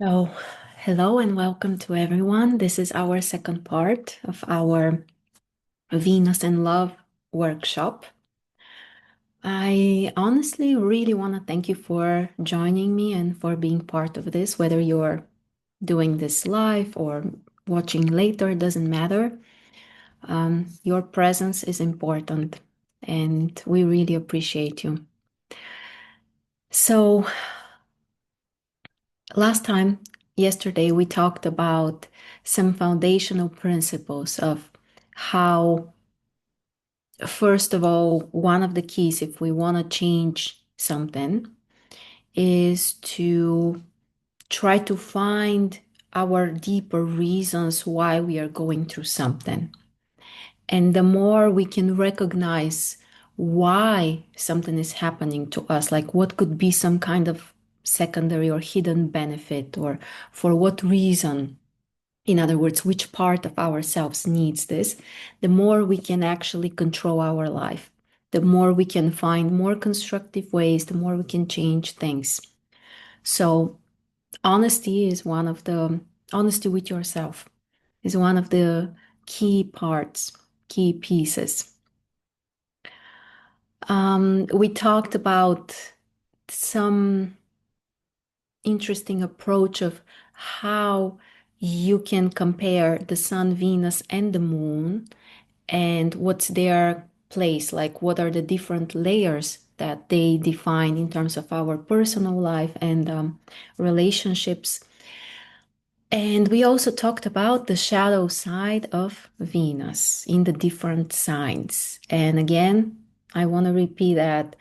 So, hello and welcome to everyone. This is our second part of our Venus and Love workshop. I honestly really want to thank you for joining me and for being part of this, whether you're doing this live or watching later, it doesn't matter. Your presence is important and we really appreciate you. So, last time, yesterday, we talked about some foundational principles of how, first of all, one of the keys, if we want to change something, is to try to find our deeper reasons why we are going through something. And the more we can recognize why something is happening to us, like what could be some kind of secondary or hidden benefit, or for what reason, in other words, which part of ourselves needs this, the more we can actually control our life, the more we can find more constructive ways, the more we can change things. So, honesty is one of the, honesty with yourself is one of the key parts, key pieces. We talked about some interesting approach of how you can compare the sun, Venus, and the moon and what's their place, like what are the different layers that they define in terms of our personal life and relationships. And we also talked about the shadow side of Venus in the different signs. And again, I want to repeat that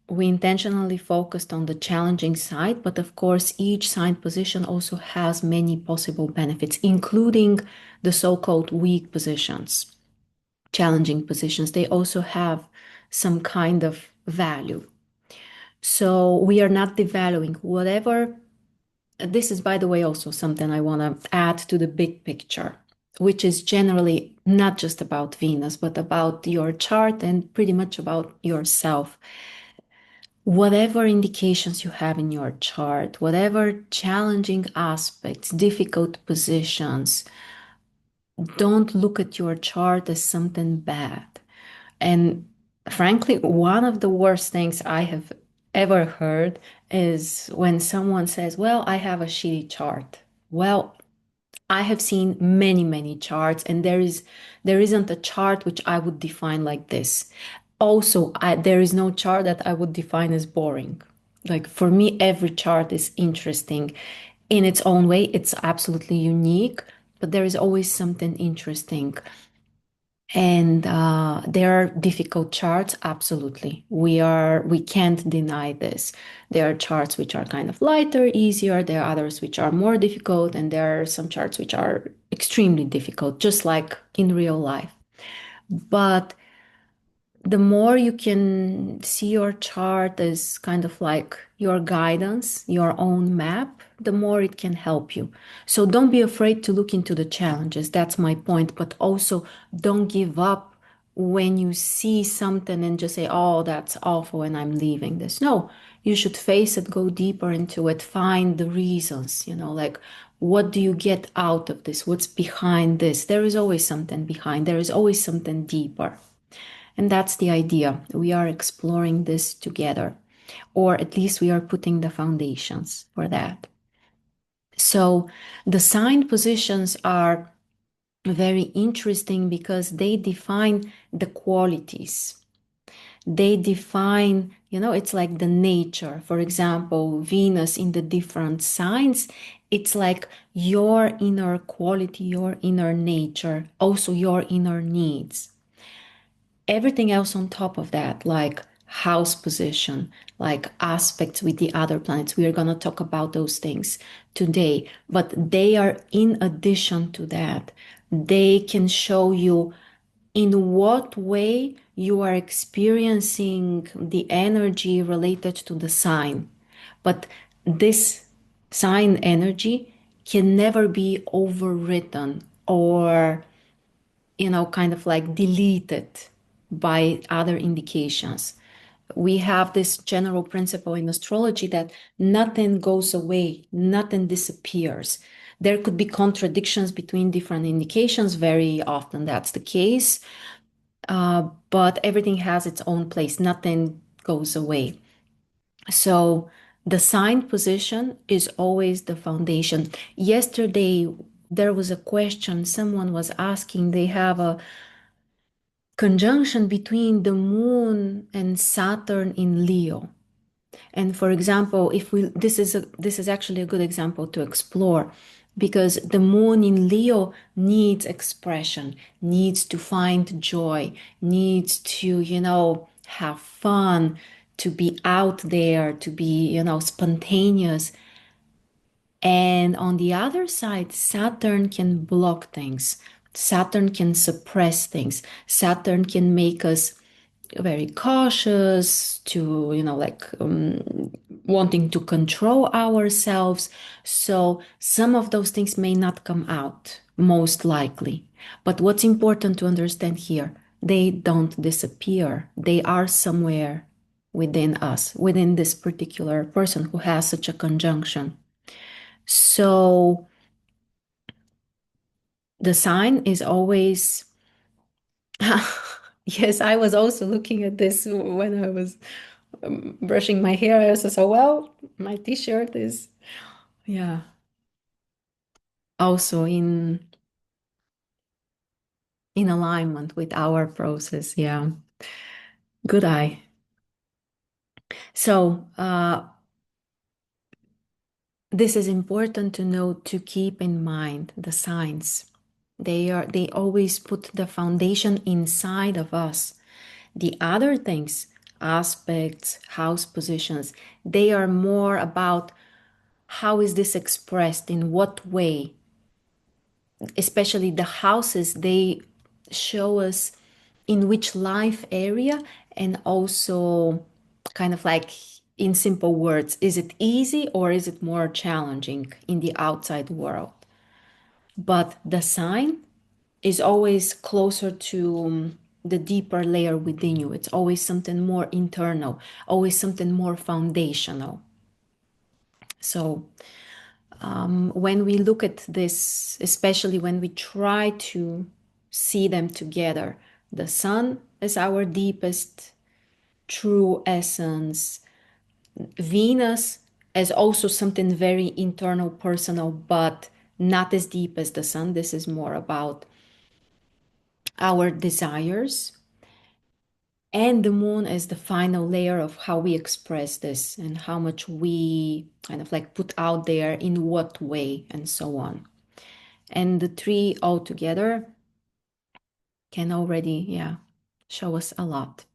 we intentionally focused on the challenging side, but of course, each sign position also has many possible benefits, including the so-called weak positions, challenging positions. They also have some kind of value. So we are not devaluing whatever. This is, by the way, also something I want to add to the big picture, which is generally not just about Venus, but about your chart and pretty much about yourself. Whatever indications you have in your chart, whatever challenging aspects, difficult positions, don't look at your chart as something bad. And frankly, one of the worst things I have ever heard is when someone says, well, I have a shitty chart. Well, I have seen many, many charts, and there isn't a chart which I would define like this. Also, there is no chart that I would define as boring. Like for me, every chart is interesting in its own way. It's absolutely unique, but there is always something interesting. And there are difficult charts, absolutely. We can't deny this. There are charts which are kind of lighter, easier. There are others which are more difficult, and there are some charts which are extremely difficult, just like in real life. But the more you can see your chart as kind of like your guidance, your own map, the more it can help you. So don't be afraid to look into the challenges. That's my point. But also don't give up when you see something and just say, oh, that's awful and I'm leaving this. No, you should face it, go deeper into it, find the reasons, like what do you get out of this? What's behind this? There is always something behind, there is always something deeper. And that's the idea. We are exploring this together, or at least we are putting the foundations for that. So the sign positions are very interesting because they define the qualities. They define, it's like the nature. For example, Venus in the different signs, it's like your inner quality, your inner nature, also your inner needs. Everything else on top of that, like house position, like aspects with the other planets, we are going to talk about those things today, but they are in addition to that. They can show you in what way you are experiencing the energy related to the sign. But this sign energy can never be overwritten or kind of like deleted by other indications. we have this general principle in astrology that nothing goes away, nothing disappears. There could be contradictions between different indications. Very often that's the case. But everything has its own place. Nothing goes away. So the sign position is always the foundation. Yesterday, there was a question someone was asking. They have a conjunction between the moon and Saturn in Leo. And for example, if we this is actually a good example to explore because the moon in Leo needs expression, needs to find joy, needs to, have fun, to be out there, to be, spontaneous. And on the other side, Saturn can block things. Saturn can suppress things. Saturn can make us very cautious to, wanting to control ourselves. So some of those things may not come out, most likely. But what's important to understand here, they don't disappear. They are somewhere within us, within this particular person who has such a conjunction. So the sign is always, yes, I was also looking at this when I was brushing my hair. I also saw, well, my t-shirt is, yeah, also in alignment with our process. Yeah, good eye. So this is important to know, to keep in mind the signs. They always put the foundation inside of us. The other things, aspects, house positions, they are more about how is this expressed, in what way. Especially the houses, they show us in which life area, and also kind of like in simple words, is it easy or is it more challenging in the outside world? But the sign is always closer to the deeper layer within you. It's always something more internal, always something more foundational. So when we look at this, especially when we try to see them together, the sun is our deepest true essence. Venus is also something very internal, personal, but not as deep as the sun. This is more about our desires. And the moon is the final layer of how we express this and how much we kind of like put out there, in what way, and so on. And the three all together can already, yeah, show us a lot.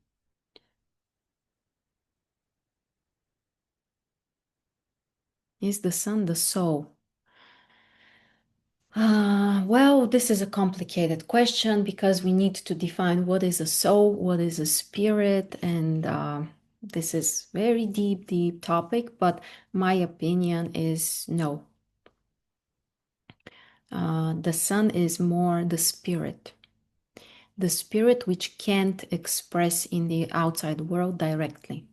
Is the sun the soul? Well, this is a complicated question because we need to define what is a soul, what is a spirit, and this is very deep, deep topic, but my opinion is no. The sun is more the spirit which can't express in the outside world directly.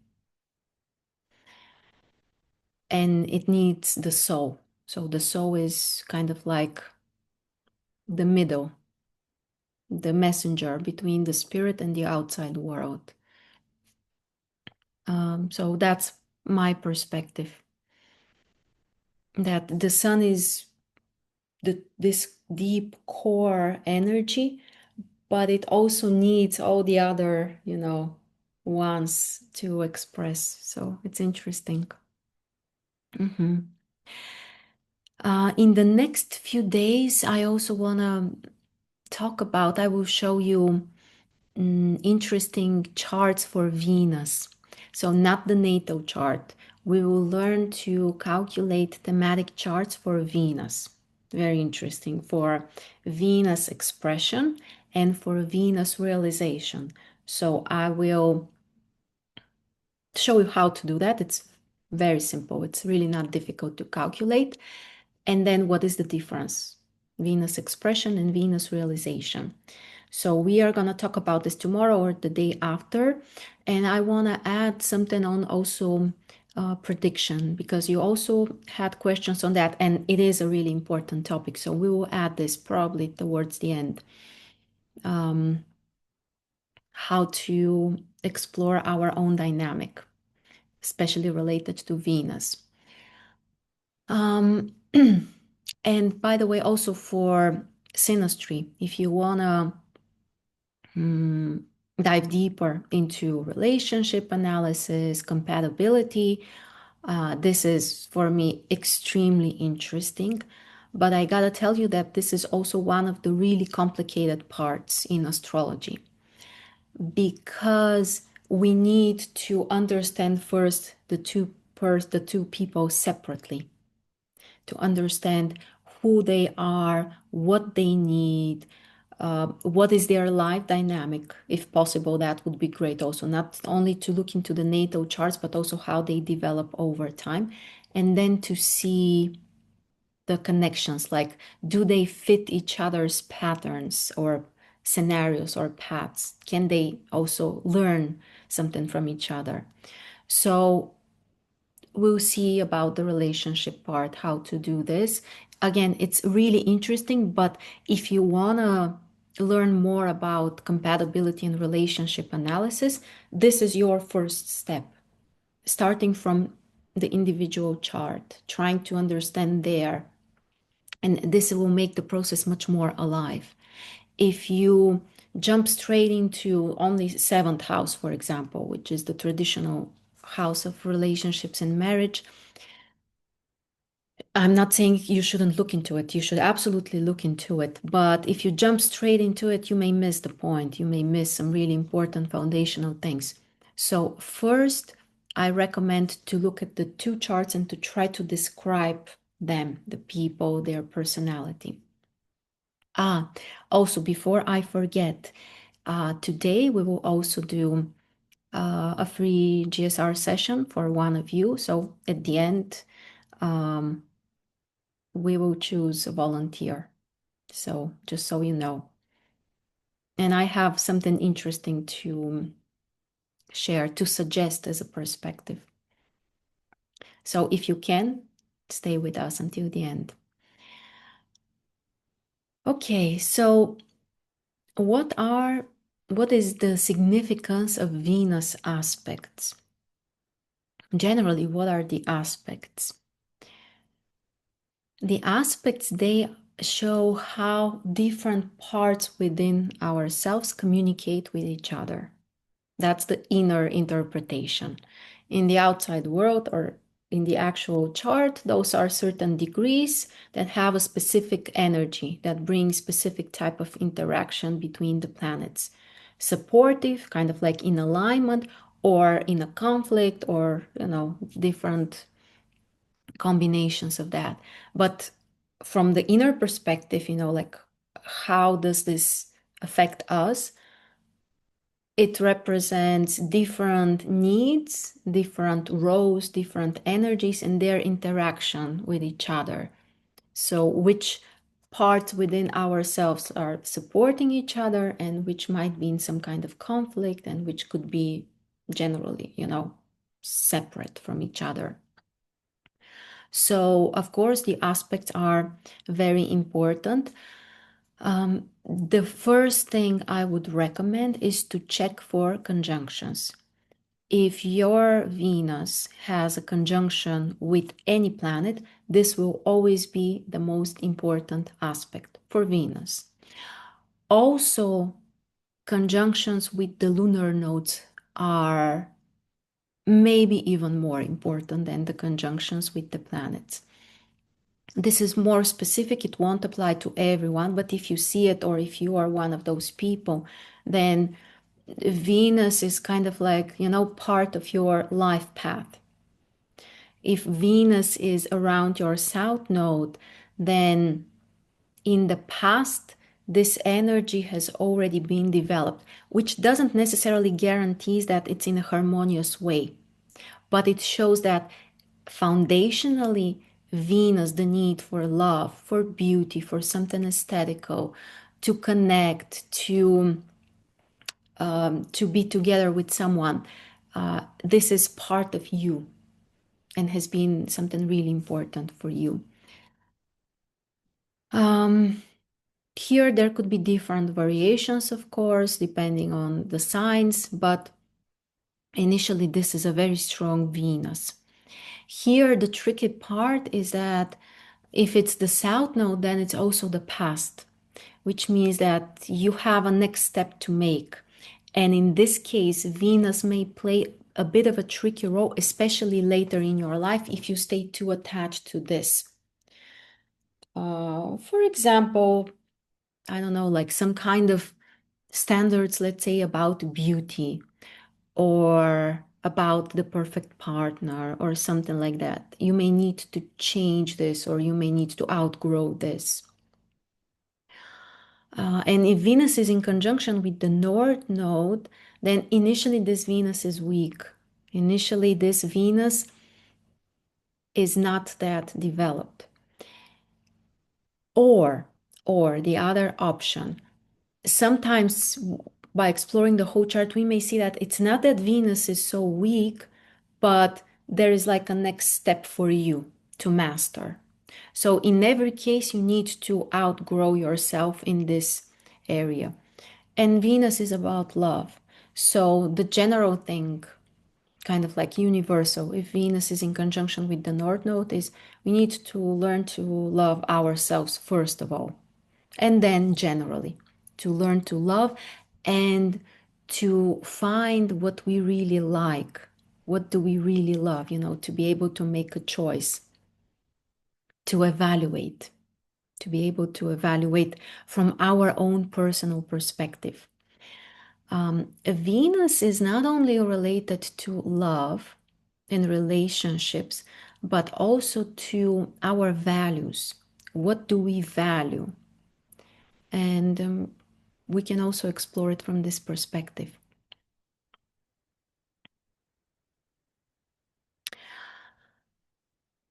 And it needs the soul. So the soul is kind of like the middle, the messenger between the spirit and the outside world. So that's my perspective. That the sun is this deep core energy, but it also needs all the other, ones to express. So it's interesting. Mhm. In the next few days, I also want to I will show you interesting charts for Venus. So, not the natal chart. We will learn to calculate thematic charts for Venus. Very interesting for Venus expression and for Venus realization. So, I will show you how to do that. It's very simple, it's really not difficult to calculate. And then, what is the difference? Venus expression and Venus realization. So we are going to talk about this tomorrow or the day after. And I want to add something on also prediction, because you also had questions on that, and it is a really important topic. So we will add this probably towards the end. How to explore our own dynamic, especially related to Venus. And by the way, also for synastry, if you want to dive deeper into relationship analysis, compatibility, this is for me extremely interesting. But I gotta tell you that this is also one of the really complicated parts in astrology, because we need to understand first the two people separately, to understand who they are, what they need, what is their life dynamic. If possible, that would be great also, not only to look into the natal charts, but also how they develop over time, and then to see the connections, like do they fit each other's patterns or scenarios or paths? Can they also learn something from each other? So we'll see about the relationship part, how to do this. Again, it's really interesting, but if you want to learn more about compatibility and relationship analysis, this is your first step, starting from the individual chart, trying to understand there. And this will make the process much more alive. If you jump straight into only seventh house, for example, which is the traditional house of relationships and marriage, I'm not saying you shouldn't look into it. You should absolutely look into it. But if you jump straight into it, you may miss the point. You may miss some really important foundational things. So, first, I recommend to look at the two charts and to try to describe them, the people, their personality. Also, before I forget, today we will also do a free GSR session for one of you. So, at the end, we will choose a volunteer. So just so you know. And I have something interesting to share, to suggest as a perspective. So if you can, stay with us until the end. Okay, so what is the significance of Venus aspects? Generally, what are the aspects? The aspects, they show how different parts within ourselves communicate with each other. That's the inner interpretation. In the outside world or in the actual chart, those are certain degrees that have a specific energy that brings specific type of interaction between the planets. Supportive, kind of like in alignment, or in a conflict, or different combinations of that. But from the inner perspective, like how does this affect us? It represents different needs, different roles, different energies, and their interaction with each other. So, which parts within ourselves are supporting each other, and which might be in some kind of conflict, and which could be generally, separate from each other. So, of course, the aspects are very important. The first thing I would recommend is to check for conjunctions. If your Venus has a conjunction with any planet, this will always be the most important aspect for Venus. Also, conjunctions with the lunar nodes are maybe even more important than the conjunctions with the planets. This is more specific, it won't apply to everyone, but if you see it or if you are one of those people, then Venus is kind of like, part of your life path. If Venus is around your south node, then in the past, this energy has already been developed, which doesn't necessarily guarantees that it's in a harmonious way, but it shows that foundationally, Venus, the need for love, for beauty, for something aesthetical, to connect, to be together with someone. This is part of you and has been something really important for you. Here, there could be different variations, of course, depending on the signs, but initially, this is a very strong Venus. Here, the tricky part is that if it's the South Node, then it's also the past, which means that you have a next step to make. And in this case, Venus may play a bit of a tricky role, especially later in your life if you stay too attached to this. For example, I don't know, like some kind of standards, let's say, about beauty or about the perfect partner or something like that. You may need to change this or you may need to outgrow this. And if Venus is in conjunction with the North Node, then initially this Venus is weak. Initially, this Venus is not that developed. Or the other option, sometimes by exploring the whole chart, we may see that it's not that Venus is so weak, but there is like a next step for you to master. So in every case, you need to outgrow yourself in this area. And Venus is about love. So the general thing, kind of like universal, if Venus is in conjunction with the North Node, is we need to learn to love ourselves first of all. And then generally, to learn to love and to find what we really like. What do we really love? To be able to make a choice, to evaluate, to be able to evaluate from our own personal perspective. Venus is not only related to love and relationships, but also to our values. What do we value? And we can also explore it from this perspective.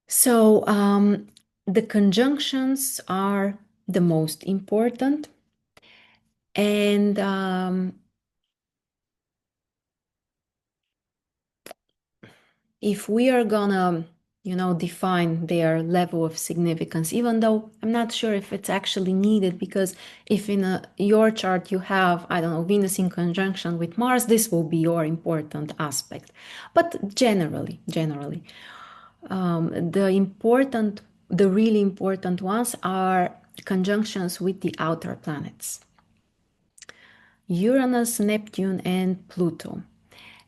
So the conjunctions are the most important. And if we are gonna, define their level of significance, even though I'm not sure if it's actually needed, because if in your chart you have, I don't know, Venus in conjunction with Mars, this will be your important aspect. But generally, the really important ones are conjunctions with the outer planets. Uranus, Neptune, and Pluto.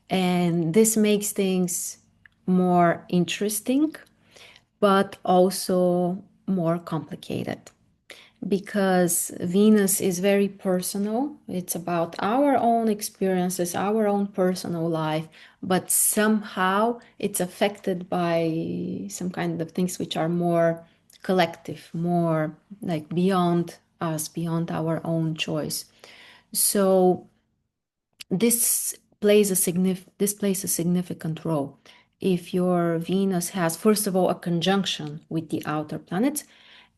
And this makes things more interesting, but also more complicated because Venus is very personal. It's about our own experiences, our own personal life, but somehow it's affected by some kind of things which are more collective, more like beyond us, beyond our own choice. So this plays a significant role. If your Venus has, first of all, a conjunction with the outer planets,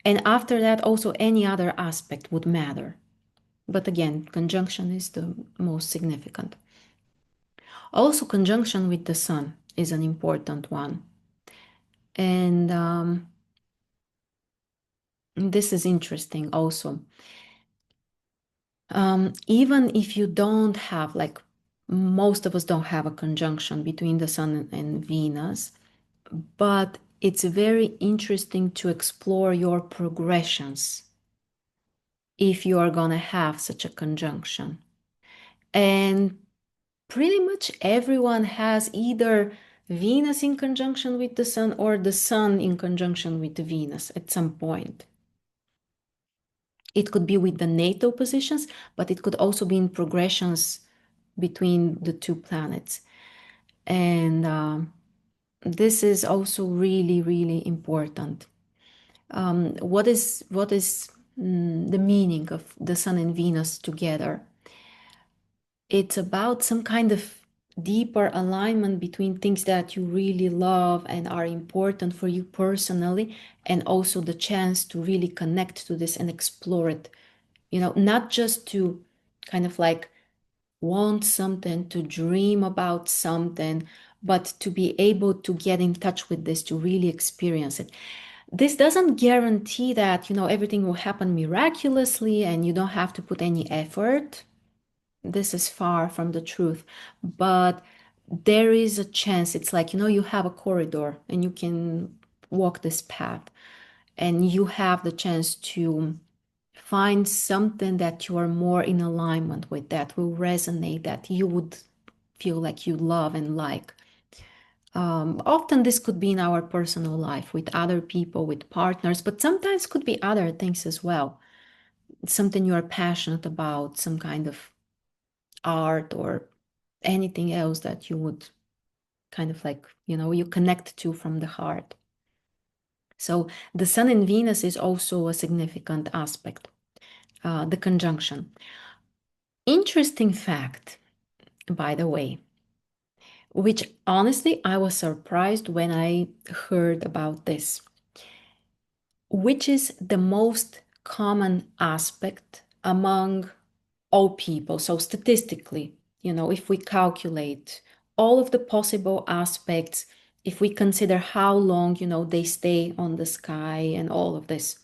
and after that, also any other aspect would matter. But again, conjunction is the most significant. Also, conjunction with the Sun is an important one. And this is interesting also. Even if you don't have, like most of us don't have a conjunction between the Sun and Venus, but it's very interesting to explore your progressions if you are going to have such a conjunction. And pretty much everyone has either Venus in conjunction with the Sun or the Sun in conjunction with the Venus at some point. It could be with the natal positions, but it could also be in progressions between the two planets. And this is also really, really important. What is the meaning of the Sun and Venus together? It's about some kind of deeper alignment between things that you really love and are important for you personally, and also the chance to really connect to this and explore it not just to kind of like want something, to dream about something, but to be able to get in touch with this, to really experience it. This doesn't guarantee that, everything will happen miraculously and you don't have to put any effort. This is far from the truth. But there is a chance. It's like, you have a corridor and you can walk this path and you have the chance to find something that you are more in alignment with, that will resonate, that you would feel like you love and like. Often this could be in our personal life with other people, with partners, but sometimes could be other things as well. Something you are passionate about, some kind of art or anything else that you would kind of like, you connect to from the heart. So the Sun and Venus is also a significant aspect, the conjunction. Interesting fact, by the way, which honestly I was surprised when I heard about this, which is the most common aspect among all people. So statistically, if we calculate all of the possible aspects, if we consider how long, they stay on the sky and all of this.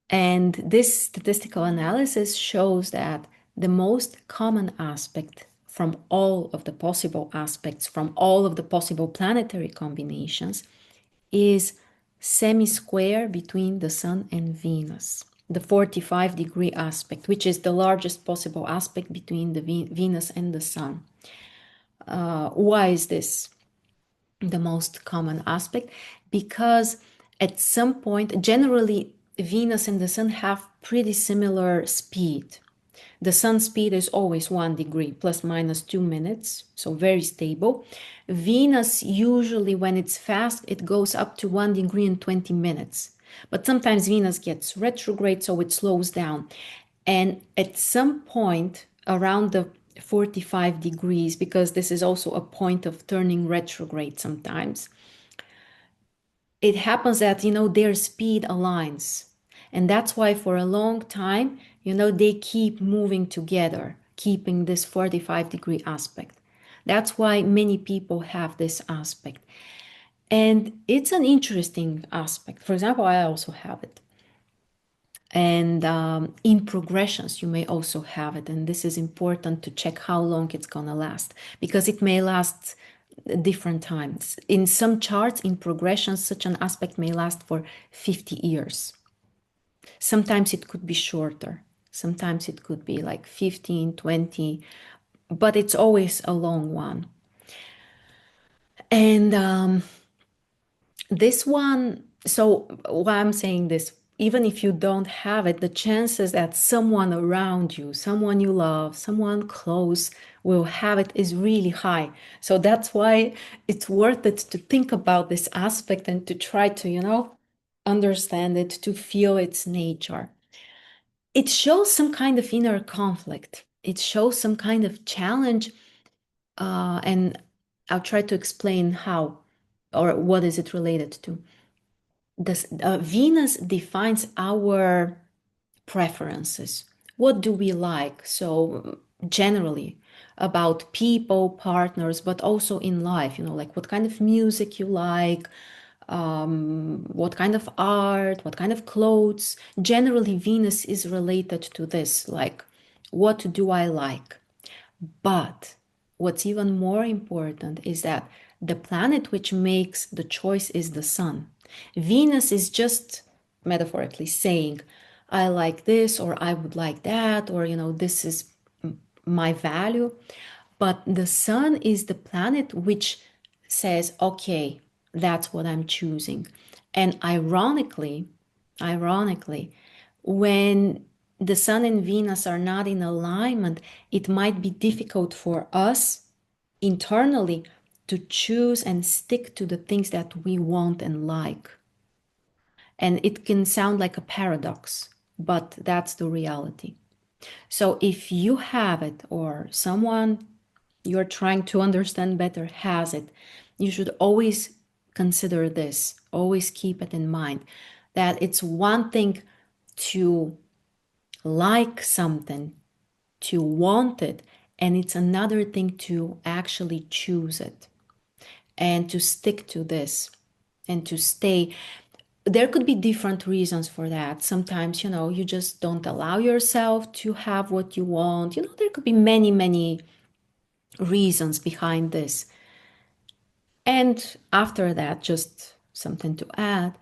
And this statistical analysis shows that the most common aspect from all of the possible aspects, from all of the possible planetary combinations, is semi-square between the Sun and Venus, the 45-degree aspect, which is the largest possible aspect between the Venus and the Sun. Why is this the most common aspect? Because at some point, generally, Venus and the Sun have pretty similar speed. The sun speed is always 1 degree, plus minus 2 minutes, so very stable. Venus, usually when it's fast, it goes up to 1 degree in 20 minutes. But sometimes Venus gets retrograde, so it slows down. And at some point around the 45 degrees, because this is also a point of turning retrograde sometimes, it happens that, their speed aligns. And that's why for a long time, they keep moving together, keeping this 45-degree aspect. That's why many people have this aspect. And it's an interesting aspect. For example, I also have it. And in progressions, you may also have it. And this is important to check how long it's going to last, because it may last different times. In some charts, in progressions, such an aspect may last for 50 years. Sometimes it could be shorter. Sometimes it could be like 15, 20, but it's always a long one. And this one, so why I'm saying this, even if you don't have it, the chances that someone around you, someone you love, someone close will have it is really high. So that's why it's worth it to think about this aspect and to try to, understand it, to feel its nature. It shows some kind of inner conflict. It shows some kind of challenge. And I'll try to explain how or what is it related to. This, Venus defines our preferences. What do we like? So, generally, about people, partners, but also in life, like what kind of music you like, what kind of art, what kind of clothes. Generally, Venus is related to this, like, what do I like? But what's even more important is that the planet which makes the choice is the sun. Venus is just metaphorically saying, I like this, or I would like that, or, this is my value. But the sun is the planet which says, okay, that's what I'm choosing. And ironically, when the sun and Venus are not in alignment, it might be difficult for us internally to choose and stick to the things that we want and like. And it can sound like a paradox, but that's the reality. So if you have it, or someone you're trying to understand better has it, you should always consider this, always keep it in mind, that it's one thing to like something, to want it, and it's another thing to actually choose it and to stick to this and to stay. There could be different reasons for that. Sometimes, you just don't allow yourself to have what you want. There could be many, many reasons behind this. And after that, just something to add,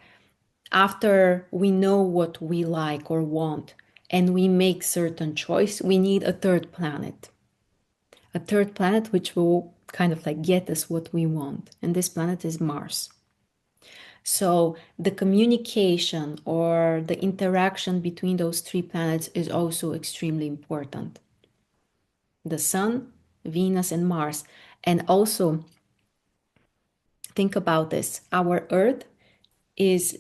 after we know what we like or want and we make certain choice, we need a third planet. A third planet which will kind of like get us what we want. And this planet is Mars. So the communication or the interaction between those three planets is also extremely important. The Sun, Venus, and Mars. And also, think about this. Our Earth is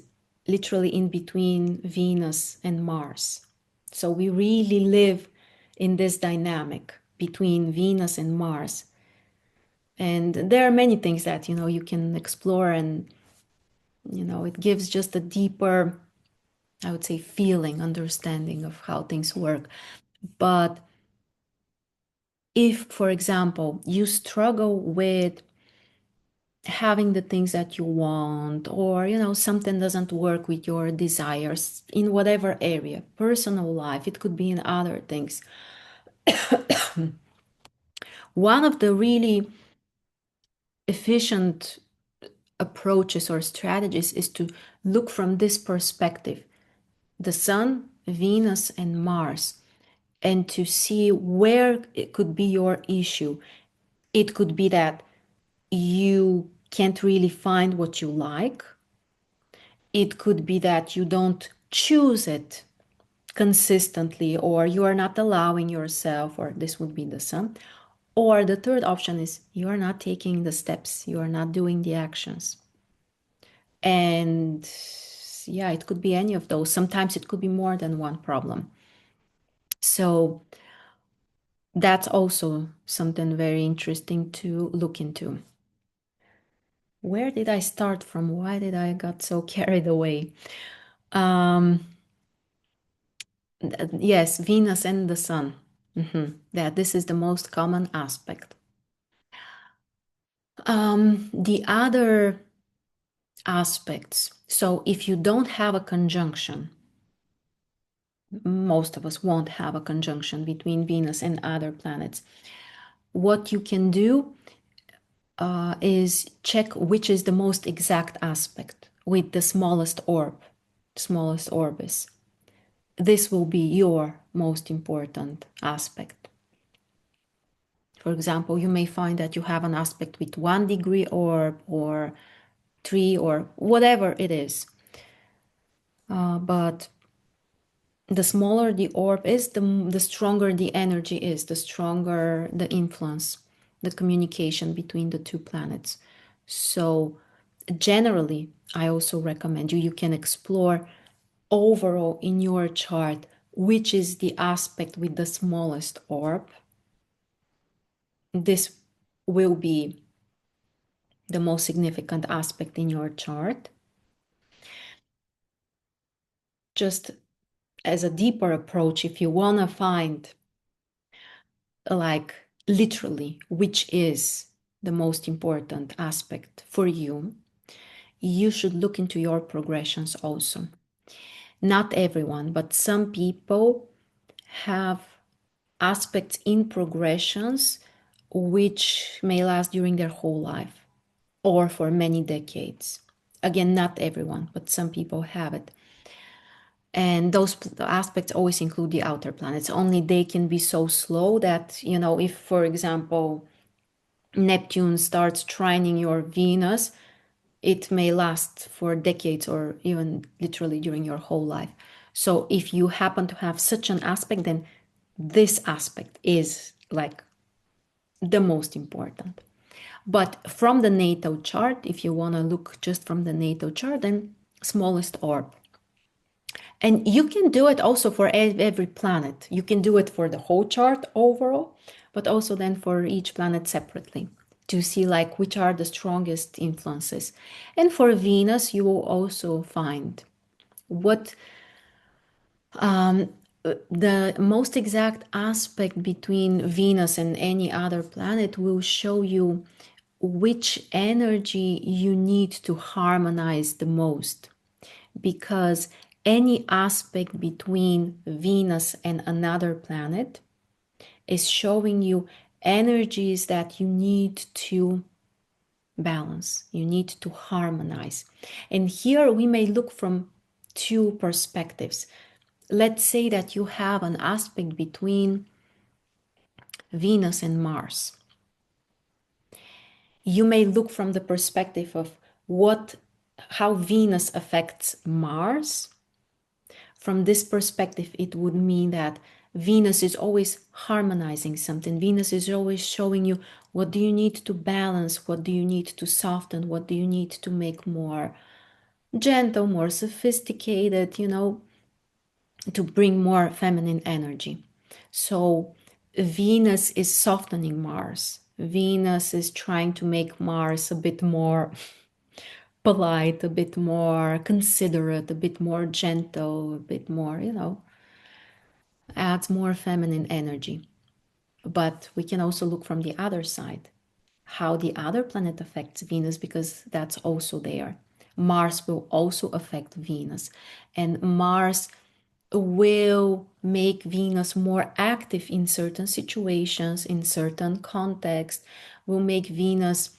literally in between Venus and Mars. So we really live in this dynamic between Venus and Mars. And there are many things that, you can explore, and, it gives just a deeper, I would say, feeling, understanding of how things work. But if, for example, you struggle with having the things that you want, or something doesn't work with your desires in whatever area, personal life, it could be in other things, one of the really efficient approaches or strategies is to look from this perspective: the Sun, Venus, and Mars, and to see where it could be your issue. It could be that you can't really find what you like. It could be that you don't choose it consistently, or you are not allowing yourself, or this would be the Sun. Or the third option is you are not taking the steps, you are not doing the actions. And yeah, it could be any of those. Sometimes it could be more than one problem. So that's also something very interesting to look into. Where did I start from? Why did I got so carried away? Yes, Venus and the Sun. That this is the most common aspect. The other aspects. So if you don't have a conjunction, most of us won't have a conjunction between Venus and other planets. What you can do is check which is the most exact aspect with the smallest orbis. This will be your most important aspect. For example, you may find that you have an aspect with 1 degree orb, or 3, or whatever it is. But the smaller the orb is, the stronger the energy is, the stronger the influence, the communication between the two planets. So generally, I also recommend you can explore overall in your chart which is the aspect with the smallest orb. This will be the most significant aspect in your chart. Just as a deeper approach, if you want to find like literally which is the most important aspect for you, you should look into your progressions also. Not everyone, but some people have aspects in progressions which may last during their whole life or for many decades. Again, not everyone, but some people have it. And those aspects always include the outer planets. Only they can be so slow that, if, for example, Neptune starts trining your Venus, it may last for decades or even literally during your whole life. So if you happen to have such an aspect, then this aspect is like the most important. But from the natal chart, if you want to look just from the natal chart, then smallest orb. And you can do it also for every planet. You can do it for the whole chart overall, but also then for each planet separately to see like which are the strongest influences. And for Venus, you will also find what the most exact aspect between Venus and any other planet will show you which energy you need to harmonize the most. Because any aspect between Venus and another planet is showing you energies that you need to balance, you need to harmonize. And here we may look from two perspectives. Let's say that you have an aspect between Venus and Mars. You may look from the perspective of how Venus affects Mars. From this perspective, it would mean that Venus is always harmonizing something. Venus is always showing you what do you need to balance, what do you need to soften, what do you need to make more gentle, more sophisticated, to bring more feminine energy. So Venus is softening Mars. Venus is trying to make Mars a bit more polite, a bit more considerate, a bit more gentle, a bit more, adds more feminine energy. But we can also look from the other side, how the other planet affects Venus, because that's also there. Mars will also affect Venus, and Mars will make Venus more active in certain situations, in certain contexts, will make Venus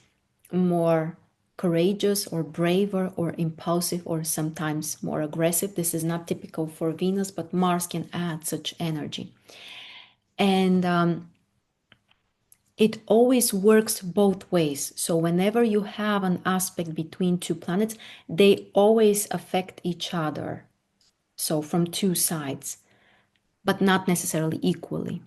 more courageous or braver or impulsive or sometimes more aggressive. This is not typical for Venus, but Mars can add such energy. And it always works both ways. So whenever you have an aspect between two planets, they always affect each other. So from two sides, but not necessarily equally.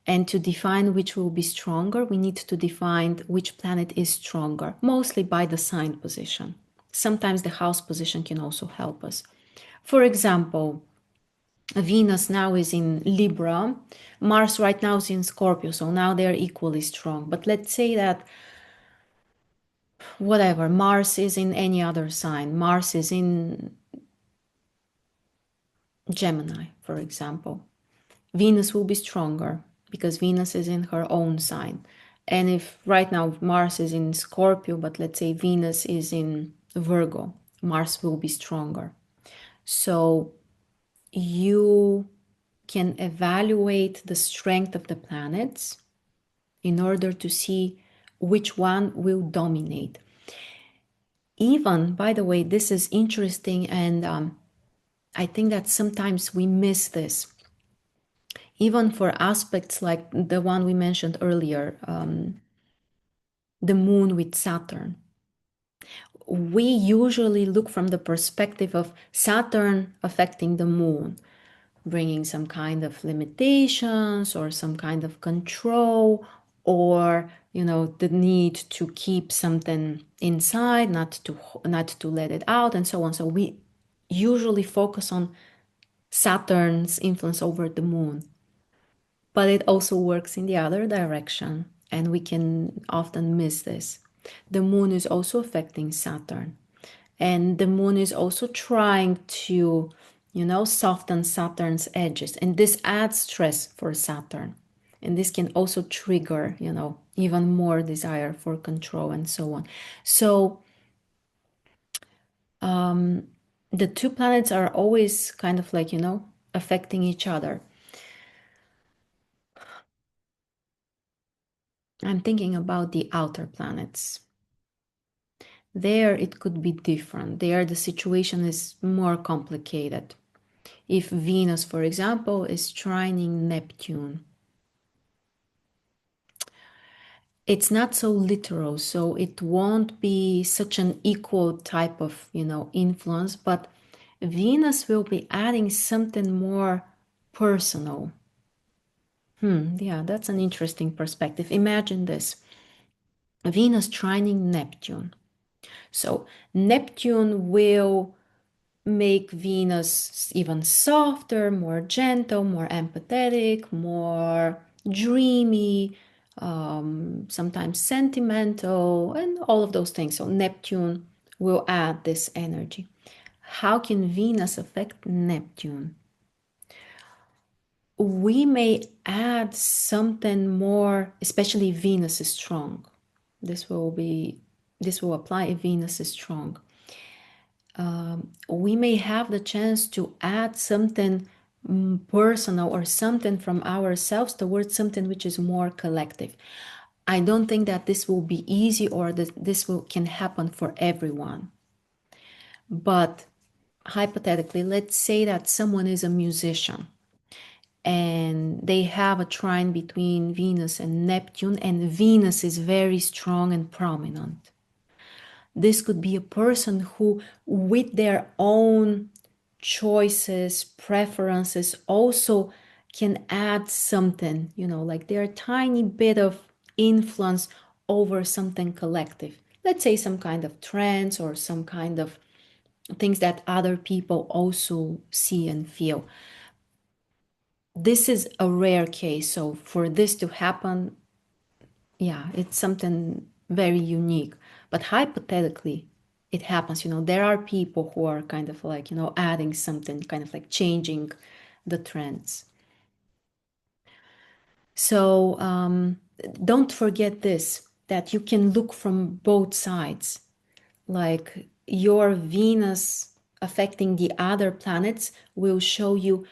And to define which will be stronger, we need to define which planet is stronger, mostly by the sign position. Sometimes the house position can also help us. For example, Venus now is in Libra, Mars right now is in Scorpio, so now they're equally strong. But let's say that, whatever, Mars is in any other sign, Mars is in Gemini, for example. Venus will be stronger because Venus is in her own sign. And if right now Mars is in Scorpio, but let's say Venus is in Virgo, Mars will be stronger. So you can evaluate the strength of the planets in order to see which one will dominate. Even, by the way, this is interesting, and I think that sometimes we miss this. Even for aspects like the one we mentioned earlier, the moon with Saturn, we usually look from the perspective of Saturn affecting the moon, bringing some kind of limitations or some kind of control, or the need to keep something inside, not to let it out, and so on. So we usually focus on Saturn's influence over the moon. But it also works in the other direction, and we can often miss this. The moon is also affecting Saturn, and the moon is also trying to, soften Saturn's edges, and this adds stress for Saturn. And this can also trigger, even more desire for control and so on. So the two planets are always kind of like, affecting each other. I'm thinking about the outer planets. There it could be different. There the situation is more complicated. If Venus, for example, is trining Neptune, it's not so literal, so it won't be such an equal type of, influence, but Venus will be adding something more personal. Yeah, that's an interesting perspective. Imagine this. Venus trining Neptune. So Neptune will make Venus even softer, more gentle, more empathetic, more dreamy, sometimes sentimental, and all of those things. So Neptune will add this energy. How can Venus affect Neptune? we may add something more, especially Venus is strong. This will be, this will apply if Venus is strong. We may have the chance to add something personal or something from ourselves towards something which is more collective. I don't think that this will be easy or that this will can happen for everyone. But hypothetically, let's say that someone is a musician and they have a trine between Venus and Neptune, and Venus is very strong and prominent. This could be a person who, with their own choices, preferences, also can add something, like their tiny bit of influence over something collective. Let's say some kind of trends or some kind of things that other people also see and feel. This is a rare case. So for this to happen, yeah, it's something very unique. But hypothetically, it happens. There are people who are kind of like, adding something, kind of like changing the trends. So don't forget this, that you can look from both sides. Like your Venus affecting the other planets will show you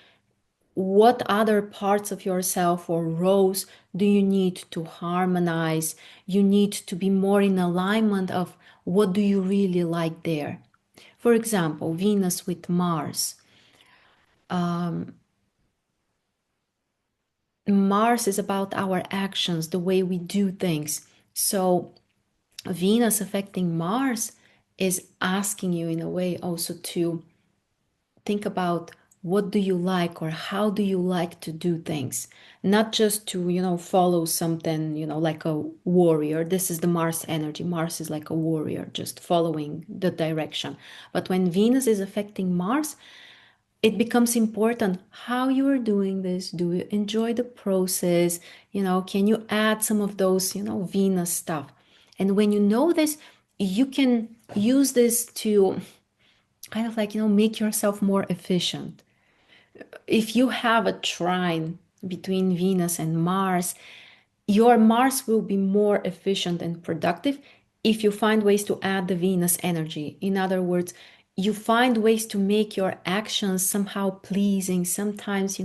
what other parts of yourself or roles do you need to harmonize. You need to be more in alignment of what do you really like there. For example, Venus with Mars. Mars is about our actions, the way we do things. So Venus affecting Mars is asking you in a way also to think about what do you like or how do you like to do things, not just to follow something like a warrior. This is the Mars energy. Mars is like a warrior, just following the direction. But when Venus is affecting Mars, it becomes important how you are doing this. Do you enjoy the process? Can you add some of those Venus stuff? And when you know this, you can use this to kind of like make yourself more efficient. If you have a trine between Venus and Mars, your Mars will be more efficient and productive if you find ways to add the Venus energy. In other words, you find ways to make your actions somehow pleasing, sometimes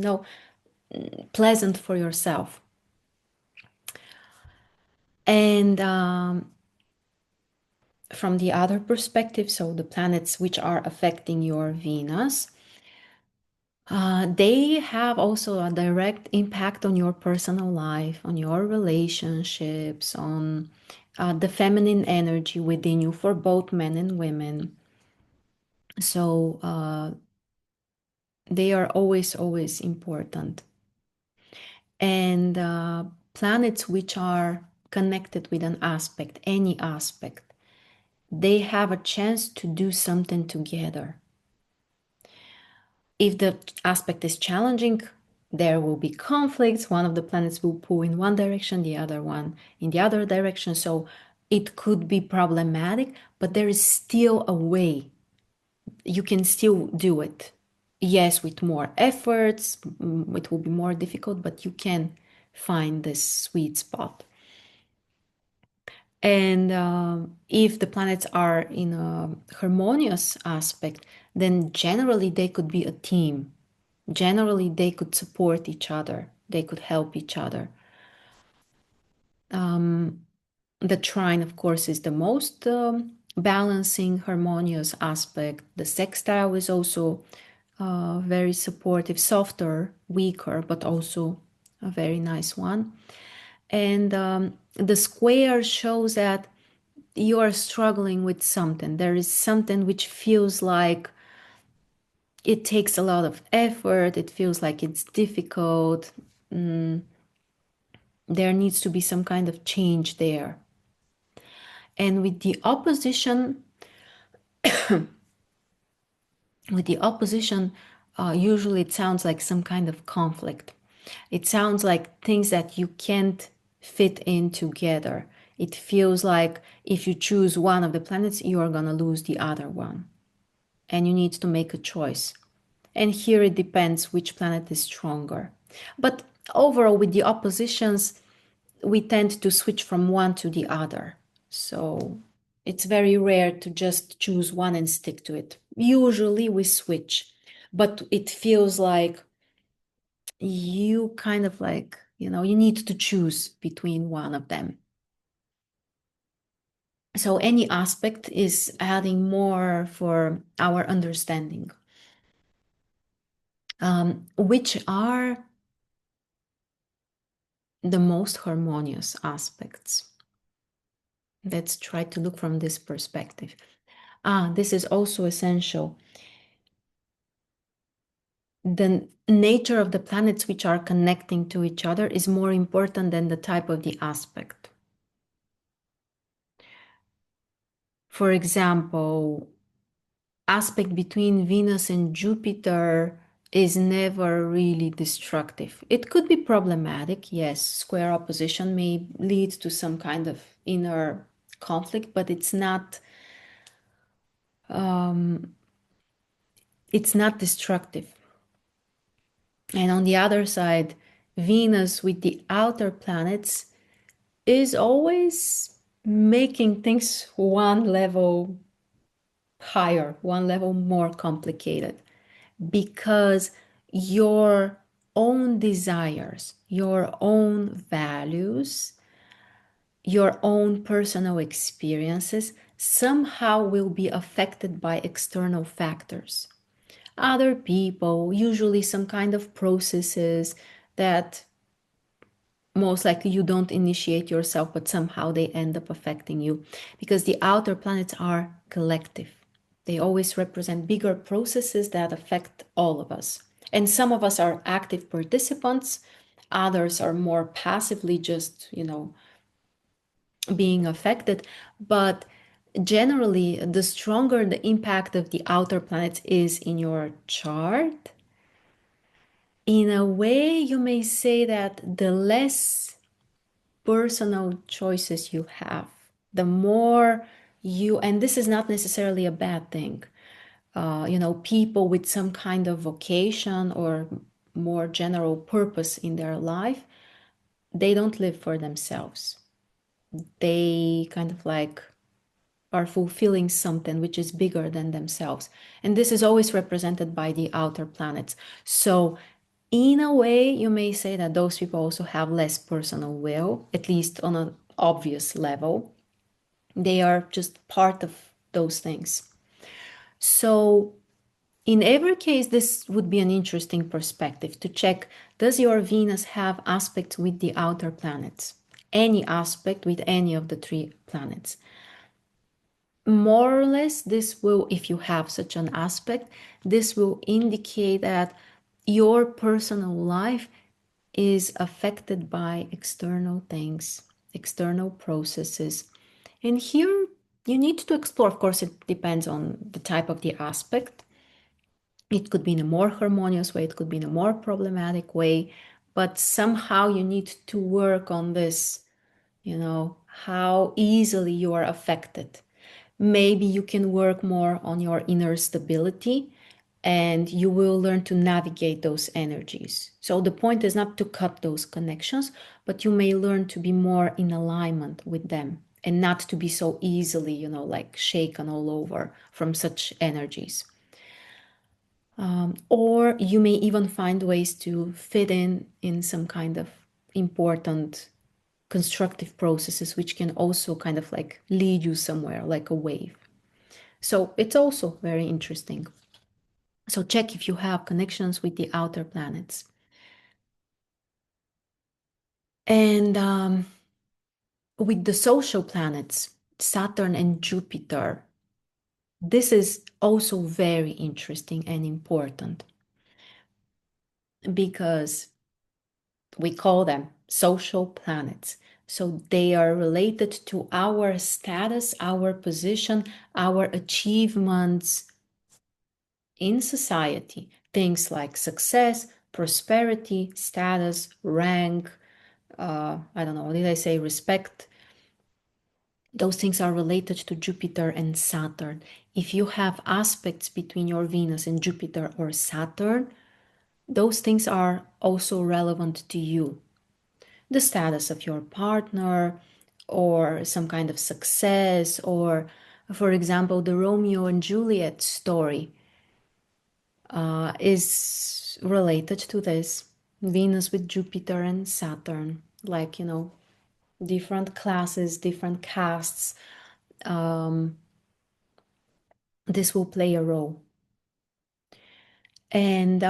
pleasant for yourself. And from the other perspective, so the planets which are affecting your Venus, they have also a direct impact on your personal life, on your relationships, on the feminine energy within you for both men and women. So they are always, always important. And planets which are connected with an aspect, any aspect, they have a chance to do something together. If the aspect is challenging, there will be conflicts. One of the planets will pull in one direction, the other one in the other direction. So it could be problematic, but there is still a way. You can still do it. Yes, with more efforts, it will be more difficult, but you can find this sweet spot. And if the planets are in a harmonious aspect, then generally they could be a team. Generally, they could support each other, they could help each other. The trine, of course, is the most balancing, harmonious aspect. The sextile is also very supportive, softer, weaker, but also a very nice one. And the square shows that you are struggling with something. There is something which feels like it takes a lot of effort, it feels like it's difficult. There needs to be some kind of change there. And with the opposition, usually it sounds like some kind of conflict. It sounds like things that you can't fit in together. It feels like if you choose one of the planets, you are going to lose the other one. And you need to make a choice. And here it depends which planet is stronger. But overall, with the oppositions, we tend to switch from one to the other. So it's very rare to just choose one and stick to it. Usually we switch, but it feels like you kind of like, you know, you need to choose between one of them. So any aspect is adding more for our understanding. Which are the most harmonious aspects? Let's try to look from this perspective. This is also essential. The nature of the planets which are connecting to each other is more important than the type of the aspect. For example, aspect between Venus and Jupiter is never really destructive. It could be problematic, yes, square opposition may lead to some kind of inner conflict, but it's not destructive. And on the other side, Venus with the outer planets is always making things one level higher, one level more complicated, because your own desires, your own values, your own personal experiences somehow will be affected by external factors. Other people, usually some kind of processes that most likely you don't initiate yourself, but somehow they end up affecting you, because the outer planets are collective. They always represent bigger processes that affect all of us. And some of us are active participants, others are more passively just, being affected. But generally, the stronger the impact of the outer planets is in your chart, in a way, you may say that the less personal choices you have, the more you, and this is not necessarily a bad thing. People with some kind of vocation or more general purpose in their life, they don't live for themselves. They kind of like are fulfilling something which is bigger than themselves. And this is always represented by the outer planets. So, in a way, you may say that those people also have less personal will, at least on an obvious level. They are just part of those things. So, in every case, this would be an interesting perspective to check, does your Venus have aspects with the outer planets? Any aspect with any of the three planets. More or less, this will, if you have such an aspect, this will indicate that your personal life is affected by external things, external processes. And here you need to explore. Of course, it depends on the type of the aspect. It could be in a more harmonious way, it could be in a more problematic way, but somehow you need to work on this, how easily you are affected. Maybe you can work more on your inner stability and you will learn to navigate those energies. So the point is not to cut those connections, but you may learn to be more in alignment with them and not to be so easily, like shaken all over from such energies. Or you may even find ways to fit in some kind of important constructive processes, which can also kind of like lead you somewhere like a wave. So it's also very interesting. So check if you have connections with the outer planets. And with the social planets, Saturn and Jupiter, this is also very interesting and important because we call them social planets. So they are related to our status, our position, our achievements in society. Things like success, prosperity, status, rank, I don't know, did I say respect? Those things are related to Jupiter and Saturn. If you have aspects between your Venus and Jupiter or Saturn, those things are also relevant to you. The status of your partner, or some kind of success, or, for example, the Romeo and Juliet story is related to this. Venus with Jupiter and Saturn, like, different classes, different castes. This will play a role. And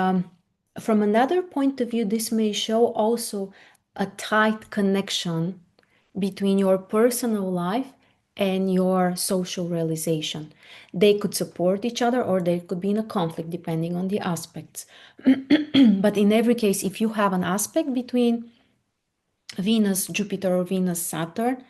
from another point of view, this may show also a tight connection between your personal life and your social realization. They could support each other, or they could be in a conflict depending on the aspects. But in every case, if you have an aspect between Venus, Jupiter, or Venus, Saturn,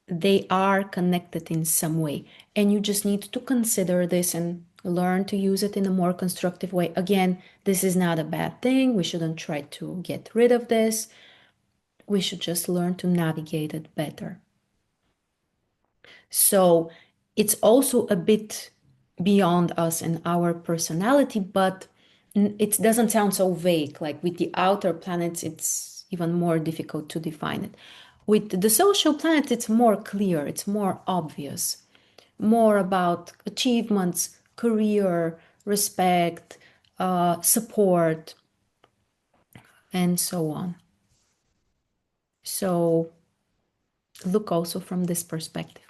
they are connected in some way. And you just need to consider this and learn to use it in a more constructive way. Again, this is not a bad thing. We shouldn't try to get rid of this. We should just learn to navigate it better. So it's also a bit beyond us and our personality, but it doesn't sound so vague. Like with the outer planets, it's even more difficult to define it. With the social planet, it's more clear, it's more obvious, more about achievements, career, respect, support, and so on. So look also from this perspective.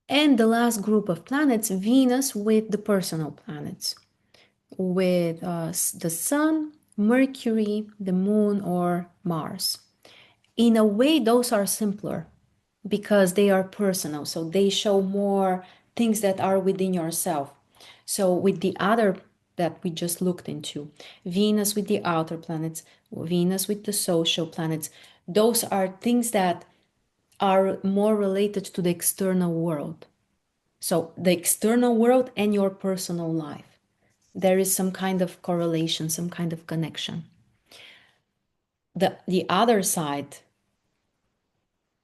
And the last group of planets, Venus with the personal planets, with the Sun, Mercury, the Moon, or Mars. In a way, those are simpler because they are personal. So they show more things that are within yourself. So with the other that we just looked into, Venus with the outer planets, Venus with the social planets, those are things that are more related to the external world. So the external world and your personal life. There is some kind of correlation, some kind of connection. The other side,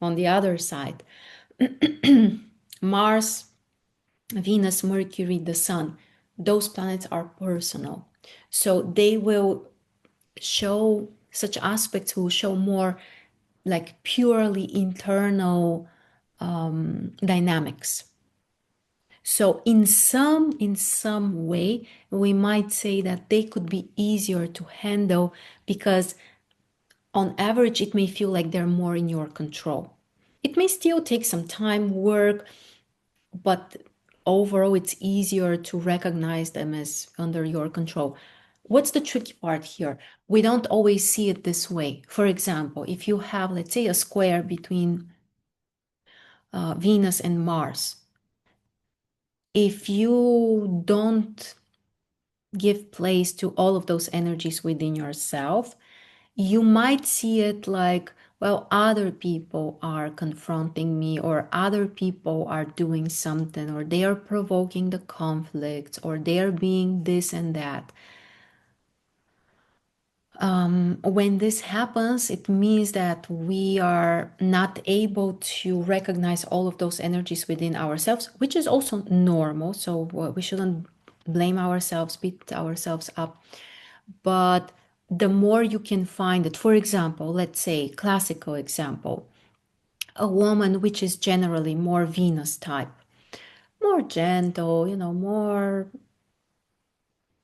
on the other side, Mars, Venus, Mercury, the Sun, those planets are personal. So they will show, such aspects will show more like purely internal dynamics. So in some way, we might say that they could be easier to handle because on average, it may feel like they're more in your control. It may still take some time, work, but overall, it's easier to recognize them as under your control. What's the tricky part here? We don't always see it this way. For example, if you have, let's say, a square between Venus and Mars, if you don't give place to all of those energies within yourself, you might see it like, well, other people are confronting me, or other people are doing something, or they are provoking the conflicts, or they are being this and that. When this happens, it means that we are not able to recognize all of those energies within ourselves, which is also normal. So we shouldn't blame ourselves, beat ourselves up. But the more you can find it, for example, let's say classical example, a woman which is generally more Venus type, more gentle,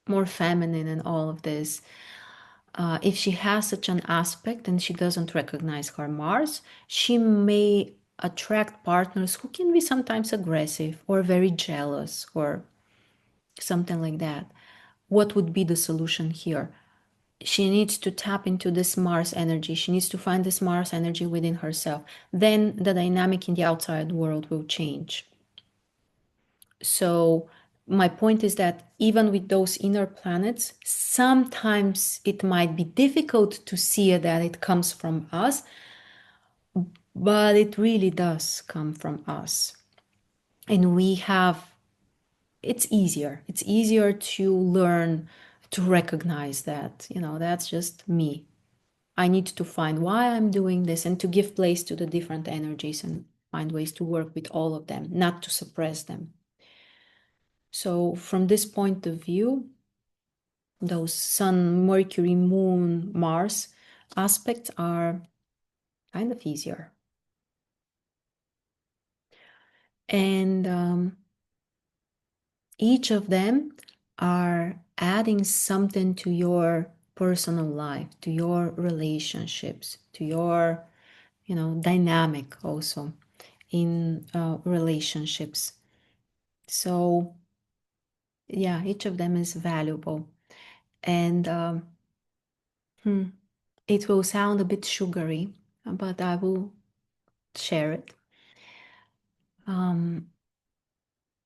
more feminine and all of this. If she has such an aspect and she doesn't recognize her Mars, she may attract partners who can be sometimes aggressive or very jealous or something like that. What would be the solution here? She needs to tap into this Mars energy. She needs to find this Mars energy within herself. Then the dynamic in the outside world will change. So my point is that even with those inner planets, sometimes it might be difficult to see that it comes from us, but it really does come from us. And it's easier. It's easier to learn to recognize that, that's just me. I need to find why I'm doing this and to give place to the different energies and find ways to work with all of them, not to suppress them. So from this point of view, those Sun, Mercury, Moon, Mars aspects are kind of easier. And each of them are adding something to your personal life, to your relationships, to your, dynamic also in relationships. So, yeah, each of them is valuable. And it will sound a bit sugary, but I will share it.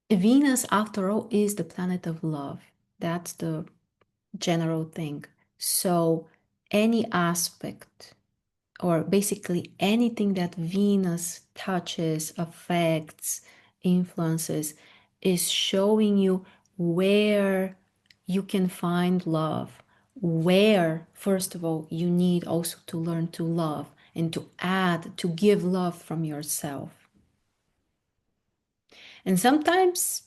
Venus, after all, is the planet of love. That's the general thing. So, any aspect, or basically anything that Venus touches, affects, influences, is showing you where you can find love. Where, first of all, you need also to learn to love and to add, to give love from yourself. And sometimes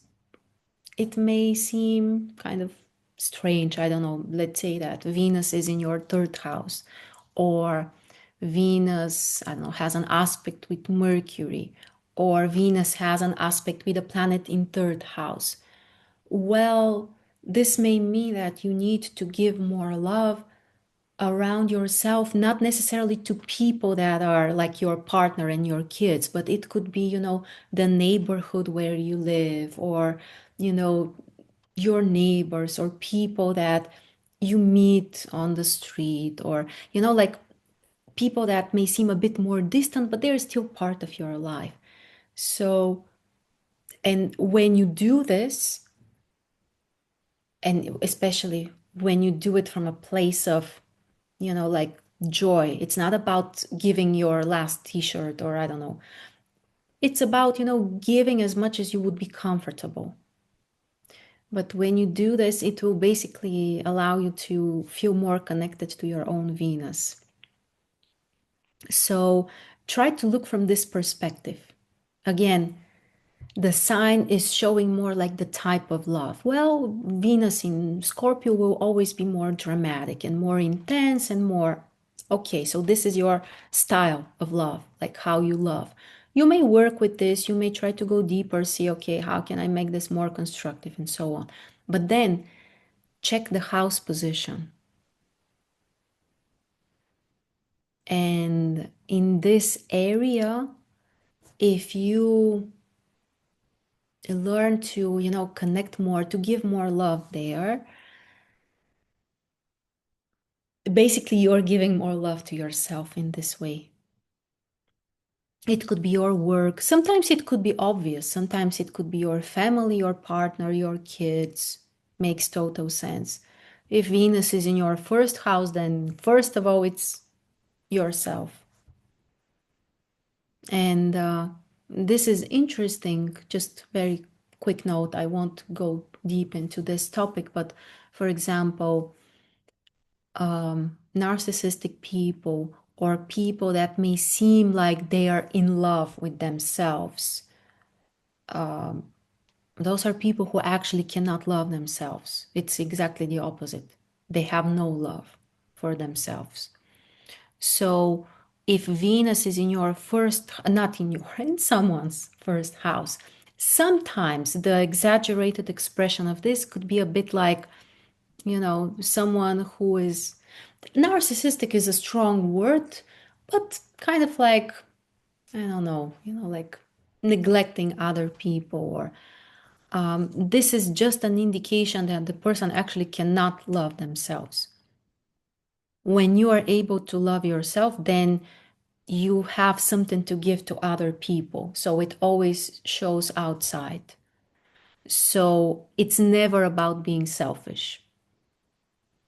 it may seem kind of strange. I don't know. Let's say that Venus is in your third house, or Venus, I don't know, has an aspect with Mercury, or Venus has an aspect with a planet in third house. Well, this may mean that you need to give more love around yourself, not necessarily to people that are like your partner and your kids, but it could be, the neighborhood where you live, or, you know, your neighbors, or people that you meet on the street, or, like people that may seem a bit more distant, but they're still part of your life. So, and when you do this, and especially when you do it from a place of, like joy, it's not about giving your last t-shirt, or I don't know. It's about, giving as much as you would be comfortable. But when you do this, it will basically allow you to feel more connected to your own Venus. So try to look from this perspective. Again, the sign is showing more like the type of love. Well, Venus in Scorpio will always be more dramatic and more intense and more, okay, so this is your style of love, like how you love. You may work with this, you may try to go deeper, see, okay, how can I make this more constructive, and so on. But then check the house position. And in this area, if you learn to, connect more, to give more love there, basically you're giving more love to yourself in this way. It could be your work. Sometimes it could be obvious. Sometimes it could be your family, your partner, your kids. Makes total sense. If Venus is in your first house, then first of all, it's yourself. And this is interesting. Just very quick note. I won't go deep into this topic, but for example, narcissistic people, or people that may seem like they are in love with themselves, those are people who actually cannot love themselves. It's exactly the opposite. They have no love for themselves. So if Venus is in your first, not in your, in someone's first house, sometimes the exaggerated expression of this could be a bit like, someone who is narcissistic is a strong word, but kind of like, I don't know, like neglecting other people, or this is just an indication that the person actually cannot love themselves. When you are able to love yourself, then you have something to give to other people. So it always shows outside. So it's never about being selfish.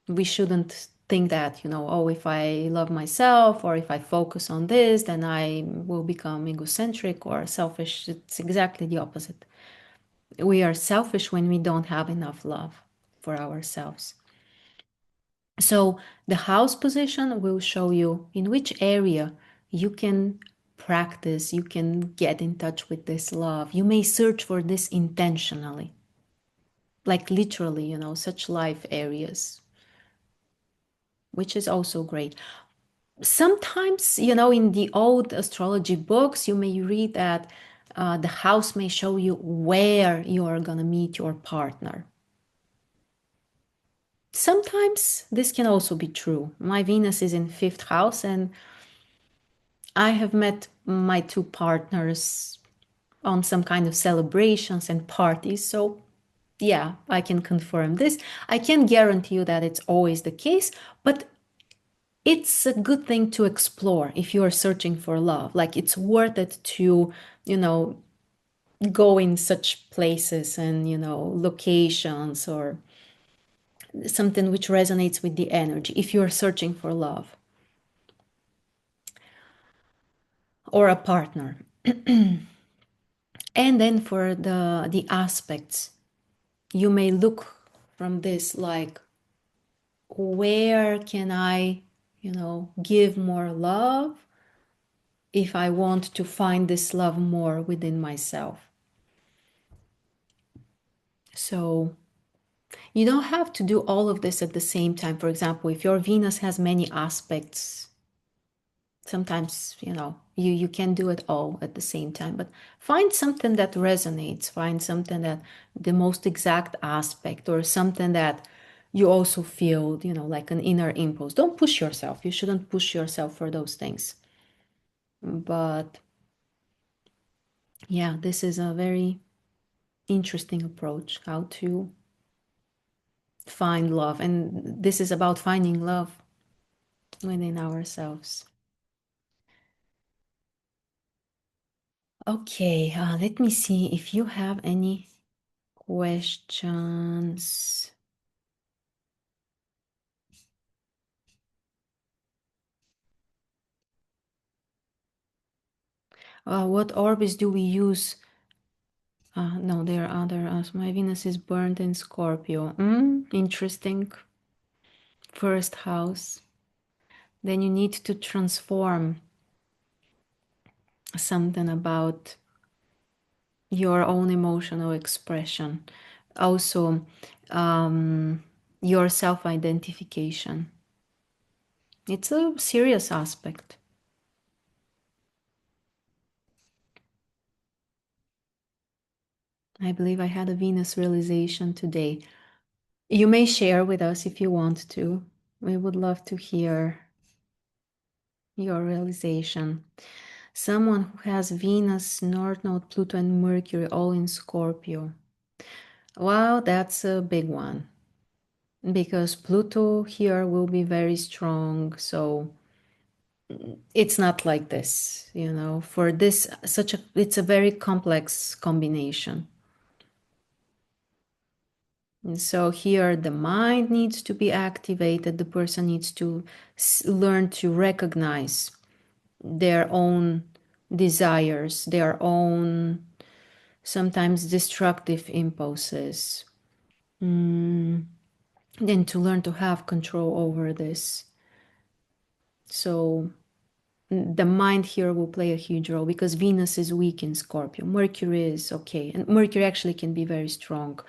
We shouldn't think that, oh, if I love myself, or if I focus on this, then I will become egocentric or selfish. It's exactly the opposite. We are selfish when we don't have enough love for ourselves. So the house position will show you in which area you can practice, you can get in touch with this love. You may search for this intentionally, like literally, such life areas. which is also great. Sometimes, in the old astrology books, you may read that the house may show you where you are going to meet your partner. Sometimes this can also be true. My Venus is in fifth house, and I have met my two partners on some kind of celebrations and parties. So, yeah, I can confirm this. I can't guarantee you that it's always the case, but it's a good thing to explore if you are searching for love. Like, it's worth it to, you know, go in such places and, locations or something which resonates with the energy if you're searching for love or a partner. And then for the aspects, you may look from this like, where can I, give more love if I want to find this love more within myself. So you don't have to do all of this at the same time. For example, if your Venus has many aspects, sometimes, you can do it all at the same time, but find something that resonates, find something that the most exact aspect, or something that you also feel, like an inner impulse. Don't push yourself. You shouldn't push yourself for those things. But yeah, this is a very interesting approach, how to find love. And this is about finding love within ourselves. Okay, let me see if you have any questions. What orbits do we use? No, there are other. My Venus is burnt in Scorpio. Interesting. First house. Then you need to transform something about your own emotional expression. Also, your self identification. It's a serious aspect. I believe I had a Venus realization today. You may share with us if you want to. We would love to hear your realization. Someone who has Venus, North Node, Pluto, and Mercury all in Scorpio. Wow, that's a big one. Because Pluto here will be very strong. So it's not like this, for this, it's a very complex combination. And so here the mind needs to be activated. The person needs to learn to recognize their own desires, their own sometimes destructive impulses. Then to learn to have control over this. So the mind here will play a huge role because Venus is weak in Scorpio. Mercury is okay. And Mercury actually can be very strong.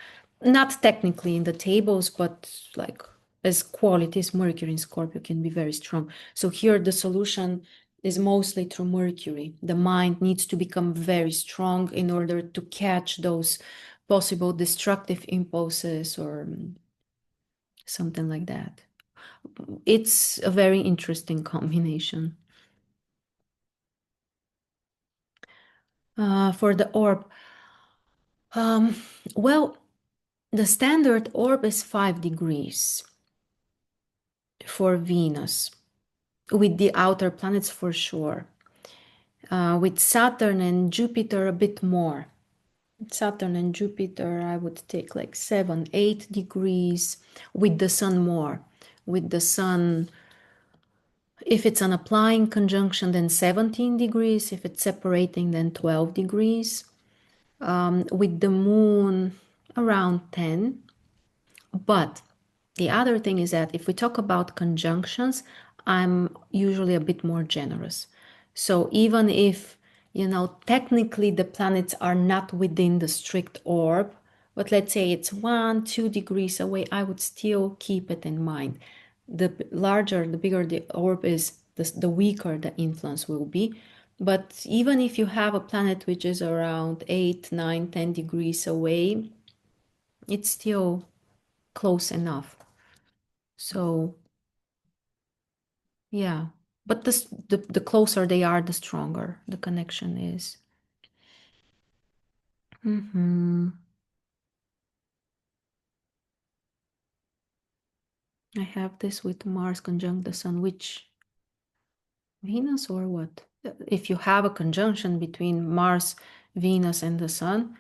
Not technically in the tables, but like as qualities, Mercury in Scorpio can be very strong. So here the solution is mostly through Mercury. The mind needs to become very strong in order to catch those possible destructive impulses or something like that. It's a very interesting combination. For the orb, um, well, the standard orb is 5 degrees for Venus, with the outer planets for sure. With Saturn and Jupiter, a bit more. Saturn and Jupiter, I would take like 7, 8 degrees. With the Sun, more. With the Sun, if it's an applying conjunction, then 17 degrees. If it's separating, then 12 degrees. With the Moon, around 10. But the other thing is that if we talk about conjunctions, I'm usually a bit more generous. So even if, technically the planets are not within the strict orb, but let's say it's 1, 2 degrees away, I would still keep it in mind. The larger, the bigger the orb is, the weaker the influence will be. But even if you have a planet which is around 8, 9, 10 degrees away, it's still close enough. So, yeah. But the closer they are, the stronger the connection is. I have this with Mars conjunct the Sun, which Venus or what? If you have a conjunction between Mars, Venus, and the Sun,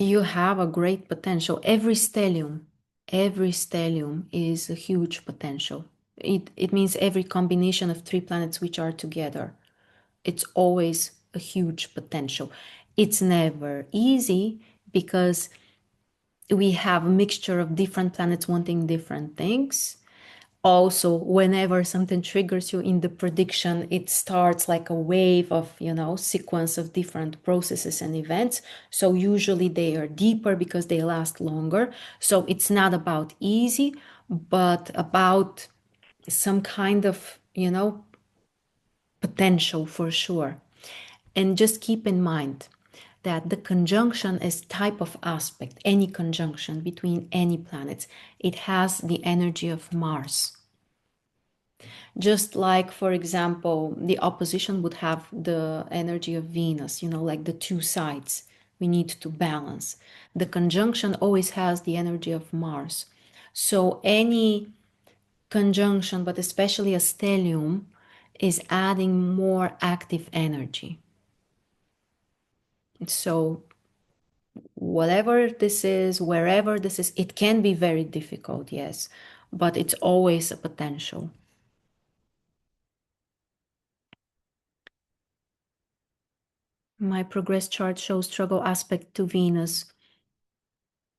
you have a great potential. Every stellium is a huge potential. It means every combination of three planets which are together. It's always a huge potential. It's never easy because we have a mixture of different planets wanting different things. Also, whenever something triggers you in the prediction, it starts like a wave of, sequence of different processes and events. So usually they are deeper because they last longer. So it's not about easy, but about some kind of, potential for sure. And just keep in mind that the conjunction is type of aspect, any conjunction between any planets. It has the energy of Mars. Just like, for example, the opposition would have the energy of Venus, like the two sides we need to balance. The conjunction always has the energy of Mars. So any conjunction, but especially a stellium, is adding more active energy. So whatever this is, wherever this is, it can be very difficult, yes, but it's always a potential. My progress chart shows struggle aspect to Venus.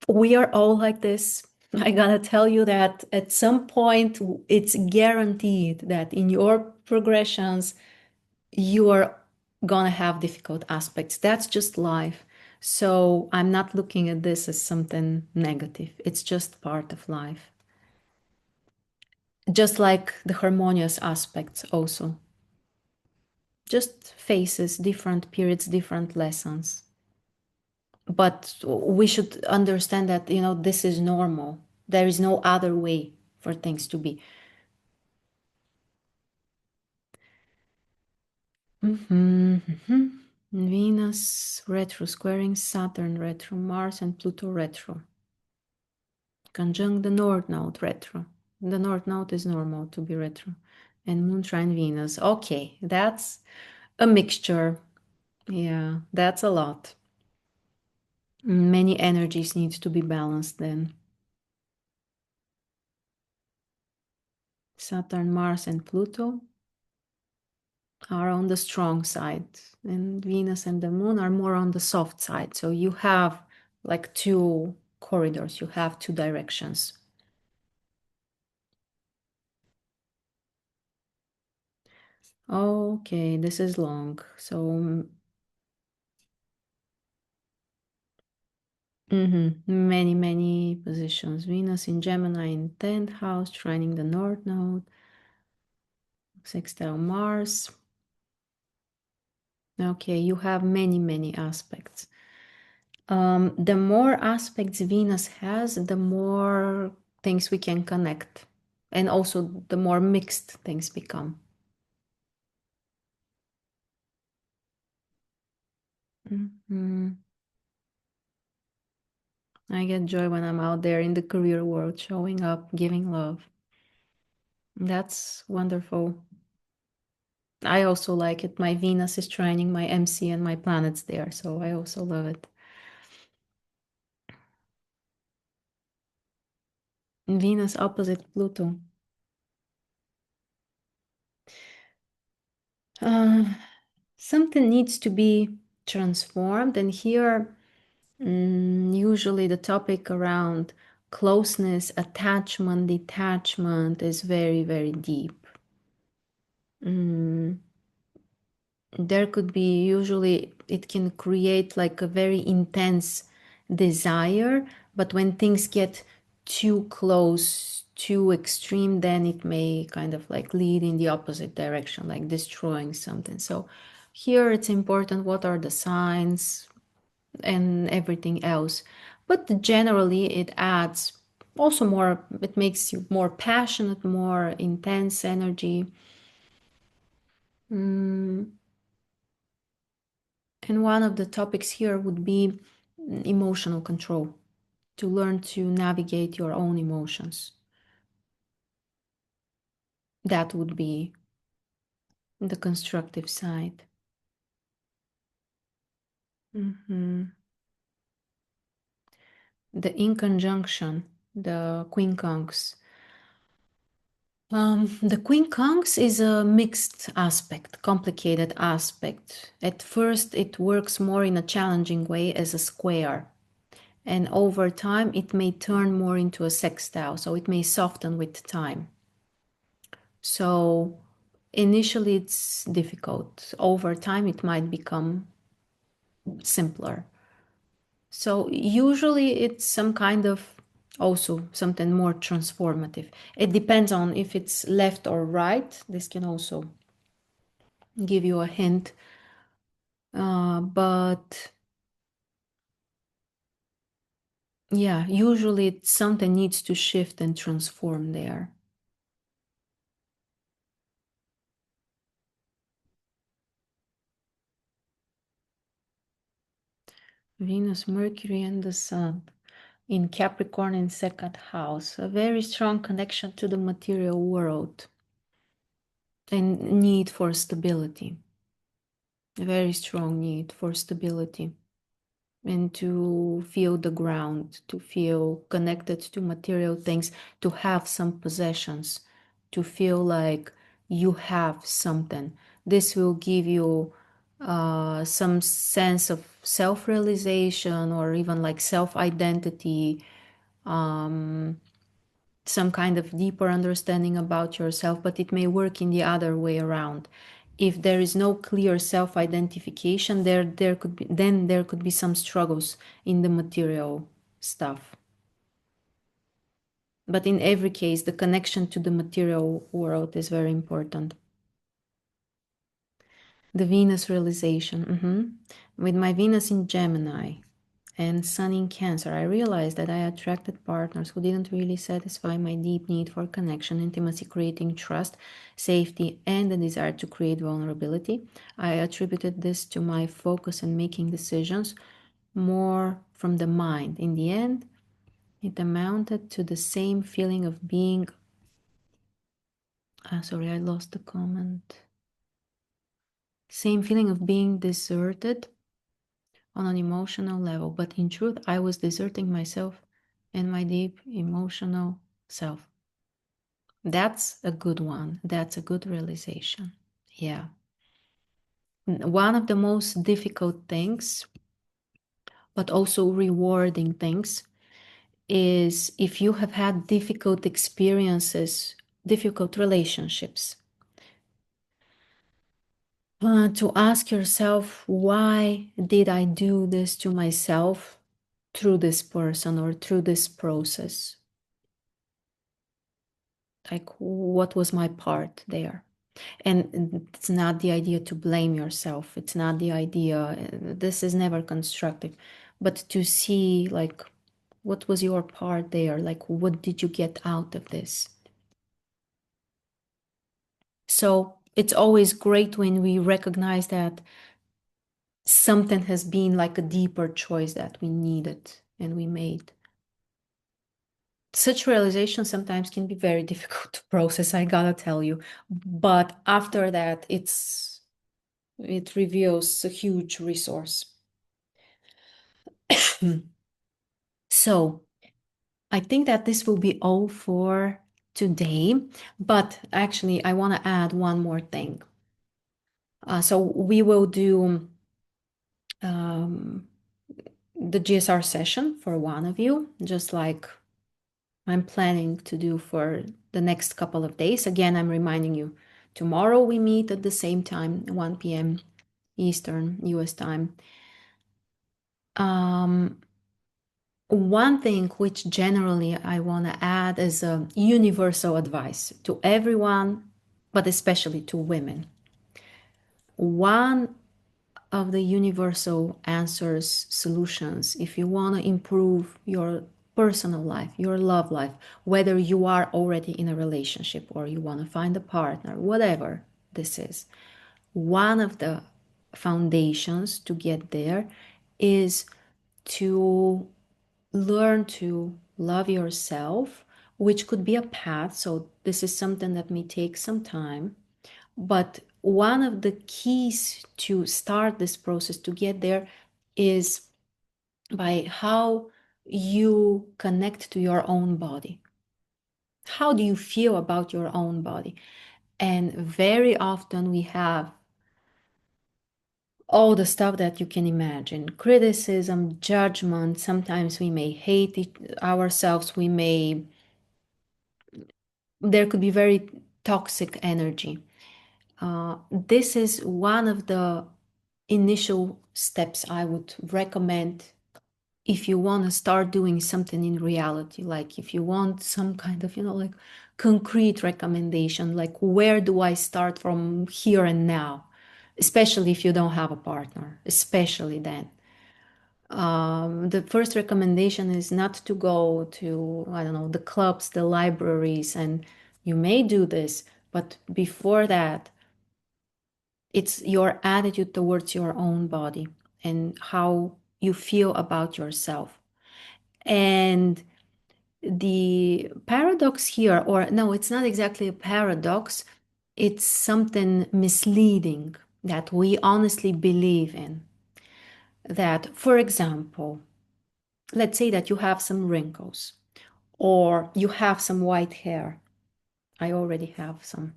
We are all like this. I gotta tell you that at some point, it's guaranteed that in your progressions, you are gonna have difficult aspects. That's just life. So I'm not looking at this as something negative. It's just part of life. Just like the harmonious aspects, also. Just phases, different periods, different lessons. But we should understand that, this is normal. There is no other way for things to be. Venus retro squaring Saturn retro, Mars and Pluto retro. Conjunct the North Node retro. The North Node is normal to be retro. And Moon trine Venus. Okay, that's a mixture. Yeah, that's a lot. Many energies need to be balanced then. Saturn, Mars, and Pluto are on the strong side, and Venus and the Moon are more on the soft side. So you have like two corridors, you have two directions. Okay, this is long. So many, many positions. Venus in Gemini in 10th house, trining the North Node, sextile Mars. Okay, you have many, many aspects. The more aspects Venus has, the more things we can connect, and also the more mixed things become. I get joy when I'm out there in the career world, showing up, giving love. That's wonderful. I also like it. My Venus is trining my MC and my planets there, so I also love it. Venus opposite Pluto. Something needs to be transformed, and here, usually the topic around closeness, attachment, detachment is very, very deep. There could be, usually it can create like a very intense desire, but when things get too close too extreme, then it may kind of like lead in the opposite direction, like destroying something. So here it's important what are the signs and everything else. But generally, it adds also more, it makes you more passionate, more intense energy. Mm, and one of the topics here would be emotional control, to learn to navigate your own emotions. That would be the constructive side. Mhm. The in conjunction, the quincunx. The quincunx is a mixed aspect, complicated aspect. At first, it works more in a challenging way as a square, and over time, it may turn more into a sextile, so it may soften with time. So initially, it's difficult. Over time, it might become simpler. So usually it's some kind of also something more transformative. It depends on if it's left or right. This can also give you a hint. But yeah, usually something needs to shift and transform there. Venus, Mercury, and the Sun in Capricorn in second house. A very strong connection to the material world and need for stability. A very strong need for stability and to feel the ground, to feel connected to material things, to have some possessions, to feel like you have something. This will give you some sense of self realization or even like self identity, some kind of deeper understanding about yourself, but it may work in the other way around. If there is no clear self-identification, there could be some struggles in the material stuff. But in every case, the connection to the material world is very important. The Venus realization. With my Venus in Gemini and Sun in Cancer, I realized that I attracted partners who didn't really satisfy my deep need for connection, intimacy, creating trust, safety, and the desire to create vulnerability. I attributed this to my focus on making decisions more from the mind. In the end, it amounted to the same feeling of being. Sorry, I lost the comment. Same feeling of being deserted on an emotional level, but in truth, I was deserting myself and my deep emotional self. That's a good one. That's a good realization. Yeah. One of the most difficult things, but also rewarding things, is if you have had difficult experiences, difficult relationships, to ask yourself, why did I do this to myself through this person or through this process? Like, what was my part there? And it's not the idea to blame yourself. It's not the idea, this is never constructive, but to see, like, what was your part there? Like, what did you get out of this? So it's always great when we recognize that something has been like a deeper choice that we needed and we made. Such realization sometimes can be very difficult to process, I gotta tell you. But after that, it reveals a huge resource. So I think that this will be all for today. But actually, I want to add one more thing. So we will do um, the GSR session for one of you, just like I'm planning to do for the next couple of days. Again, I'm reminding you, tomorrow we meet at the same time, 1 p.m. Eastern US time. One thing which generally I want to add is a universal advice to everyone, but especially to women. One of the universal answers, solutions, if you want to improve your personal life, your love life, whether you are already in a relationship or you want to find a partner, whatever this is, one of the foundations to get there is to learn to love yourself, which could be a path. So, this is something that may take some time. But one of the keys to start this process to get there is by how you connect to your own body. How do you feel about your own body? And very often we have all the stuff that you can imagine, criticism, judgment. Sometimes we may hate ourselves. There could be very toxic energy. This is one of the initial steps I would recommend if you want to start doing something in reality. Like if you want some kind of, like concrete recommendation, like where do I start from here and now? Especially if you don't have a partner, especially then. The first recommendation is not to go to, I don't know, the clubs, the libraries, and you may do this, but before that, it's your attitude towards your own body and how you feel about yourself. And the paradox here, or no, it's not exactly a paradox, it's something misleading that we honestly believe in. That, for example, let's say that you have some wrinkles or you have some white hair. I already have some.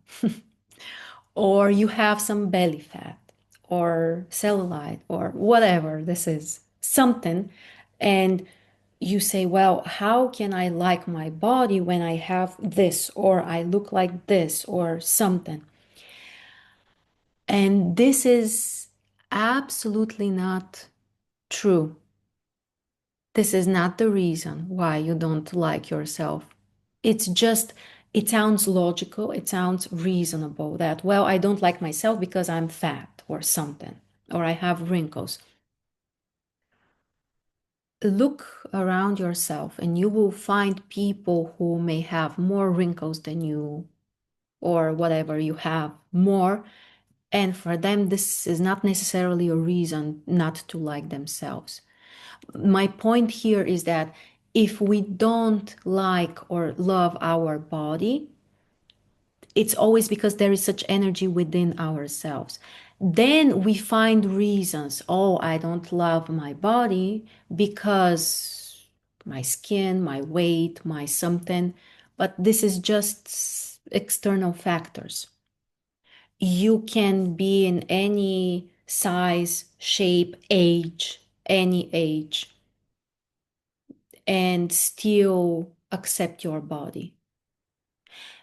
Or you have some belly fat or cellulite or whatever this is, something. And you say, well, how can I like my body when I have this or I look like this or something? And this is absolutely not true. This is not the reason why you don't like yourself. It's just, it sounds logical, it sounds reasonable that, well, I don't like myself because I'm fat or something, or I have wrinkles. Look around yourself and you will find people who may have more wrinkles than you, or whatever you have more. And for them, this is not necessarily a reason not to like themselves. My point here is that if we don't like or love our body, it's always because there is such energy within ourselves. Then we find reasons. Oh, I don't love my body because my skin, my weight, my something. But this is just external factors. You can be in any size, shape, age, any age, and still accept your body.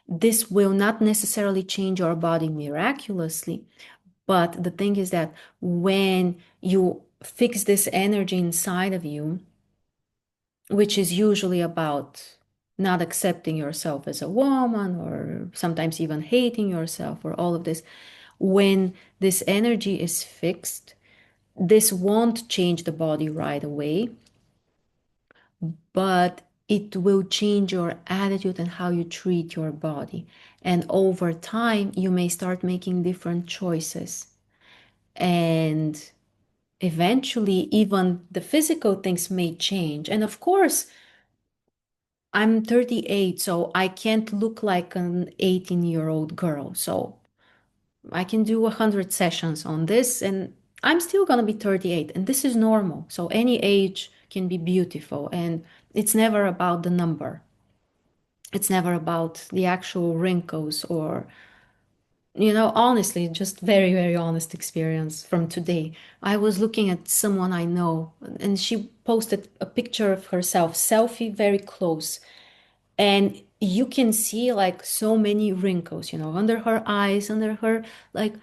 This will not necessarily change your body miraculously, but the thing is that when you fix this energy inside of you, which is usually about not accepting yourself as a woman or sometimes even hating yourself or all of this, when this energy is fixed, this won't change the body right away, but it will change your attitude and how you treat your body. And over time, you may start making different choices. And eventually, even the physical things may change. And of course, I'm 38, so I can't look like an 18-year-old girl. So I can do 100 sessions on this, and I'm still gonna be 38, and this is normal. So any age can be beautiful, and it's never about the number. It's never about the actual wrinkles or, honestly, just very, very honest experience from today. I was looking at someone I know, and she posted a picture of herself, selfie very close, and you can see like so many wrinkles, under her eyes, under her, like,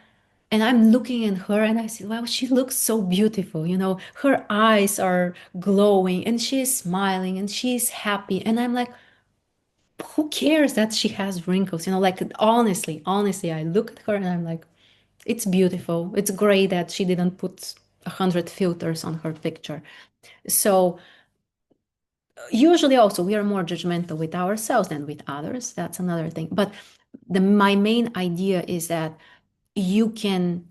And I'm looking at her and I say, wow, she looks so beautiful. You know, her eyes are glowing and she is smiling and she's happy. And I'm like, who cares that she has wrinkles? You know, like honestly, I look at her and I'm like, it's beautiful. It's great that she didn't put 100 filters on her picture. So usually also we are more judgmental with ourselves than with others. That's another thing. But my main idea is that you can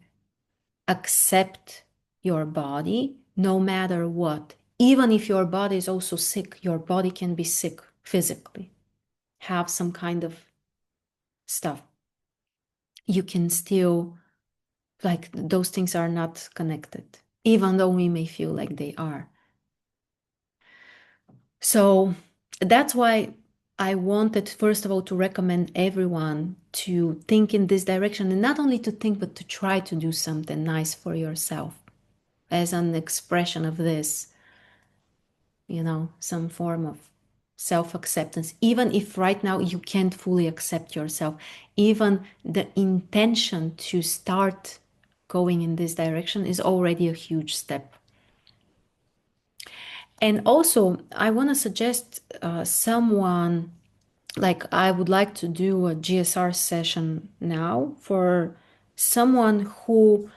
accept your body no matter what. Even if your body is also sick, your body can be sick physically, have some kind of stuff. You can still, like, those things are not connected, even though we may feel like they are. So that's why I wanted, first of all, to recommend everyone to think in this direction, and not only to think, but to try to do something nice for yourself as an expression of this, some form of self acceptance. Even if right now you can't fully accept yourself, even the intention to start going in this direction is already a huge step. And also, I want to suggest someone, like, I would like to do a GSR session now for someone who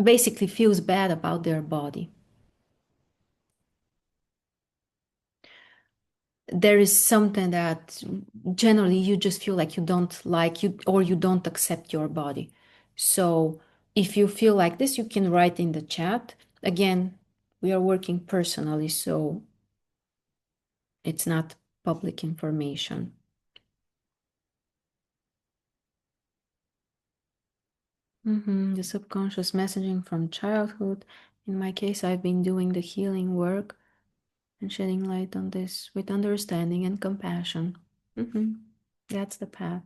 basically feels bad about their body. There is something that generally you just feel like you don't like you, or you don't accept your body. So if you feel like this, you can write in the chat. Again, we are working personally, so it's not public information. The subconscious messaging from childhood. In my case, I've been doing the healing work and shedding light on this with understanding and compassion. That's the path.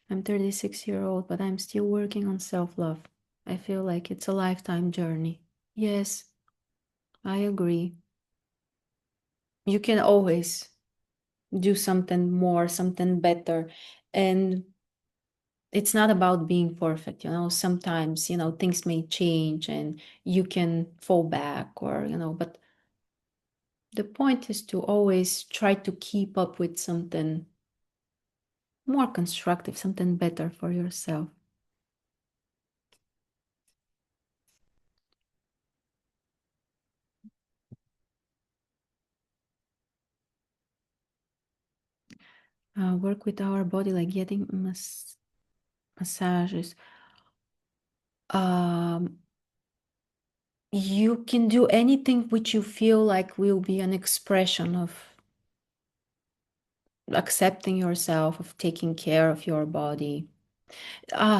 I'm 36-year-old, but I'm still working on self-love. I feel like it's a lifetime journey. Yes, I agree. You can always do something more, something better. And it's not about being perfect, sometimes, things may change and you can fall back, or, but the point is to always try to keep up with something more constructive, something better for yourself. Work with our body, like getting massages. Um, you can do anything which you feel like will be an expression of accepting yourself, of taking care of your body.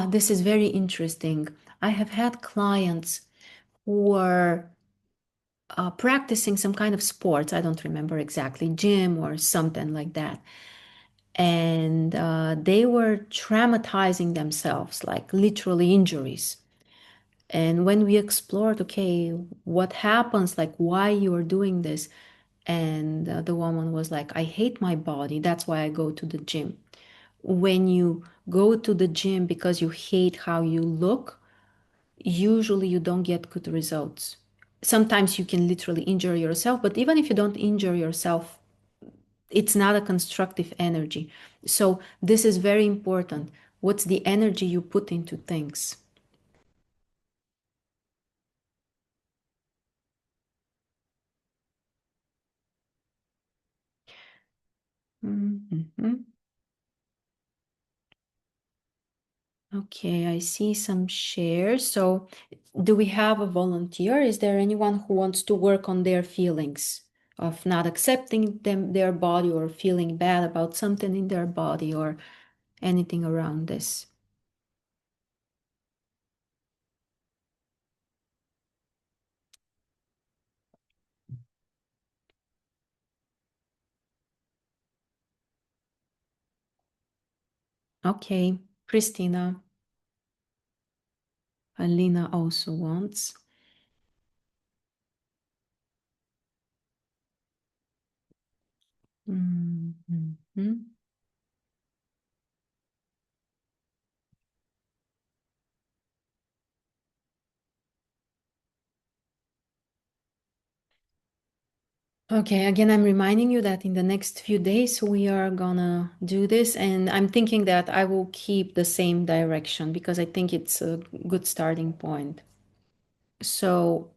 This is very interesting. I have had clients who are practicing some kind of sports. I don't remember exactly, gym or something like that. And they were traumatizing themselves, like literally injuries. And when we explored, okay, what happens, like why you are doing this? And the woman was like, I hate my body. That's why I go to the gym. When you go to the gym because you hate how you look, usually you don't get good results. Sometimes you can literally injure yourself, but even if you don't injure yourself, it's not a constructive energy. So this is very important. What's the energy you put into things? Mhm. Okay, I see some shares. So, do we have a volunteer? Is there anyone who wants to work on their feelings of not accepting their body, or feeling bad about something in their body, or anything around this? Okay, Christina, Alina also wants. Mhm. Okay, again, I'm reminding you that in the next few days we are gonna do this, and I'm thinking that I will keep the same direction because I think it's a good starting point. So,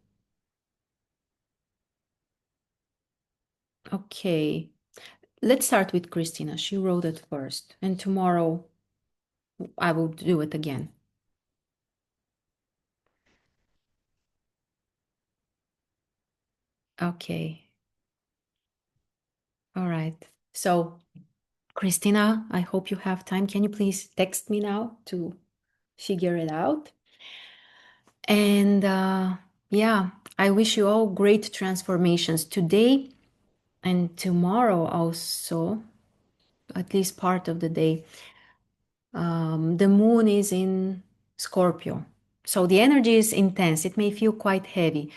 okay, let's start with Christina. She wrote it first, and tomorrow I will do it again. Okay, all right. So, Christina, I hope you have time. Can you please text me now to figure it out? And yeah, I wish you all great transformations today and tomorrow also, at least part of the day. The moon is in Scorpio. So the energy is intense. It may feel quite heavy,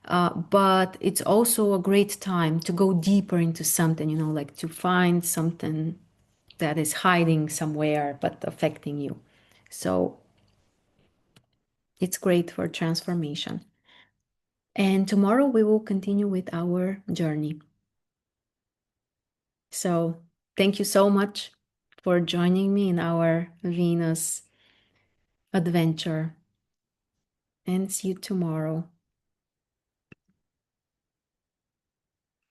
but it's also a great time to go deeper into something, like to find something that is hiding somewhere but affecting you. So it's great for transformation. And tomorrow we will continue with our journey. So thank you so much for joining me in our Venus adventure, and see you tomorrow.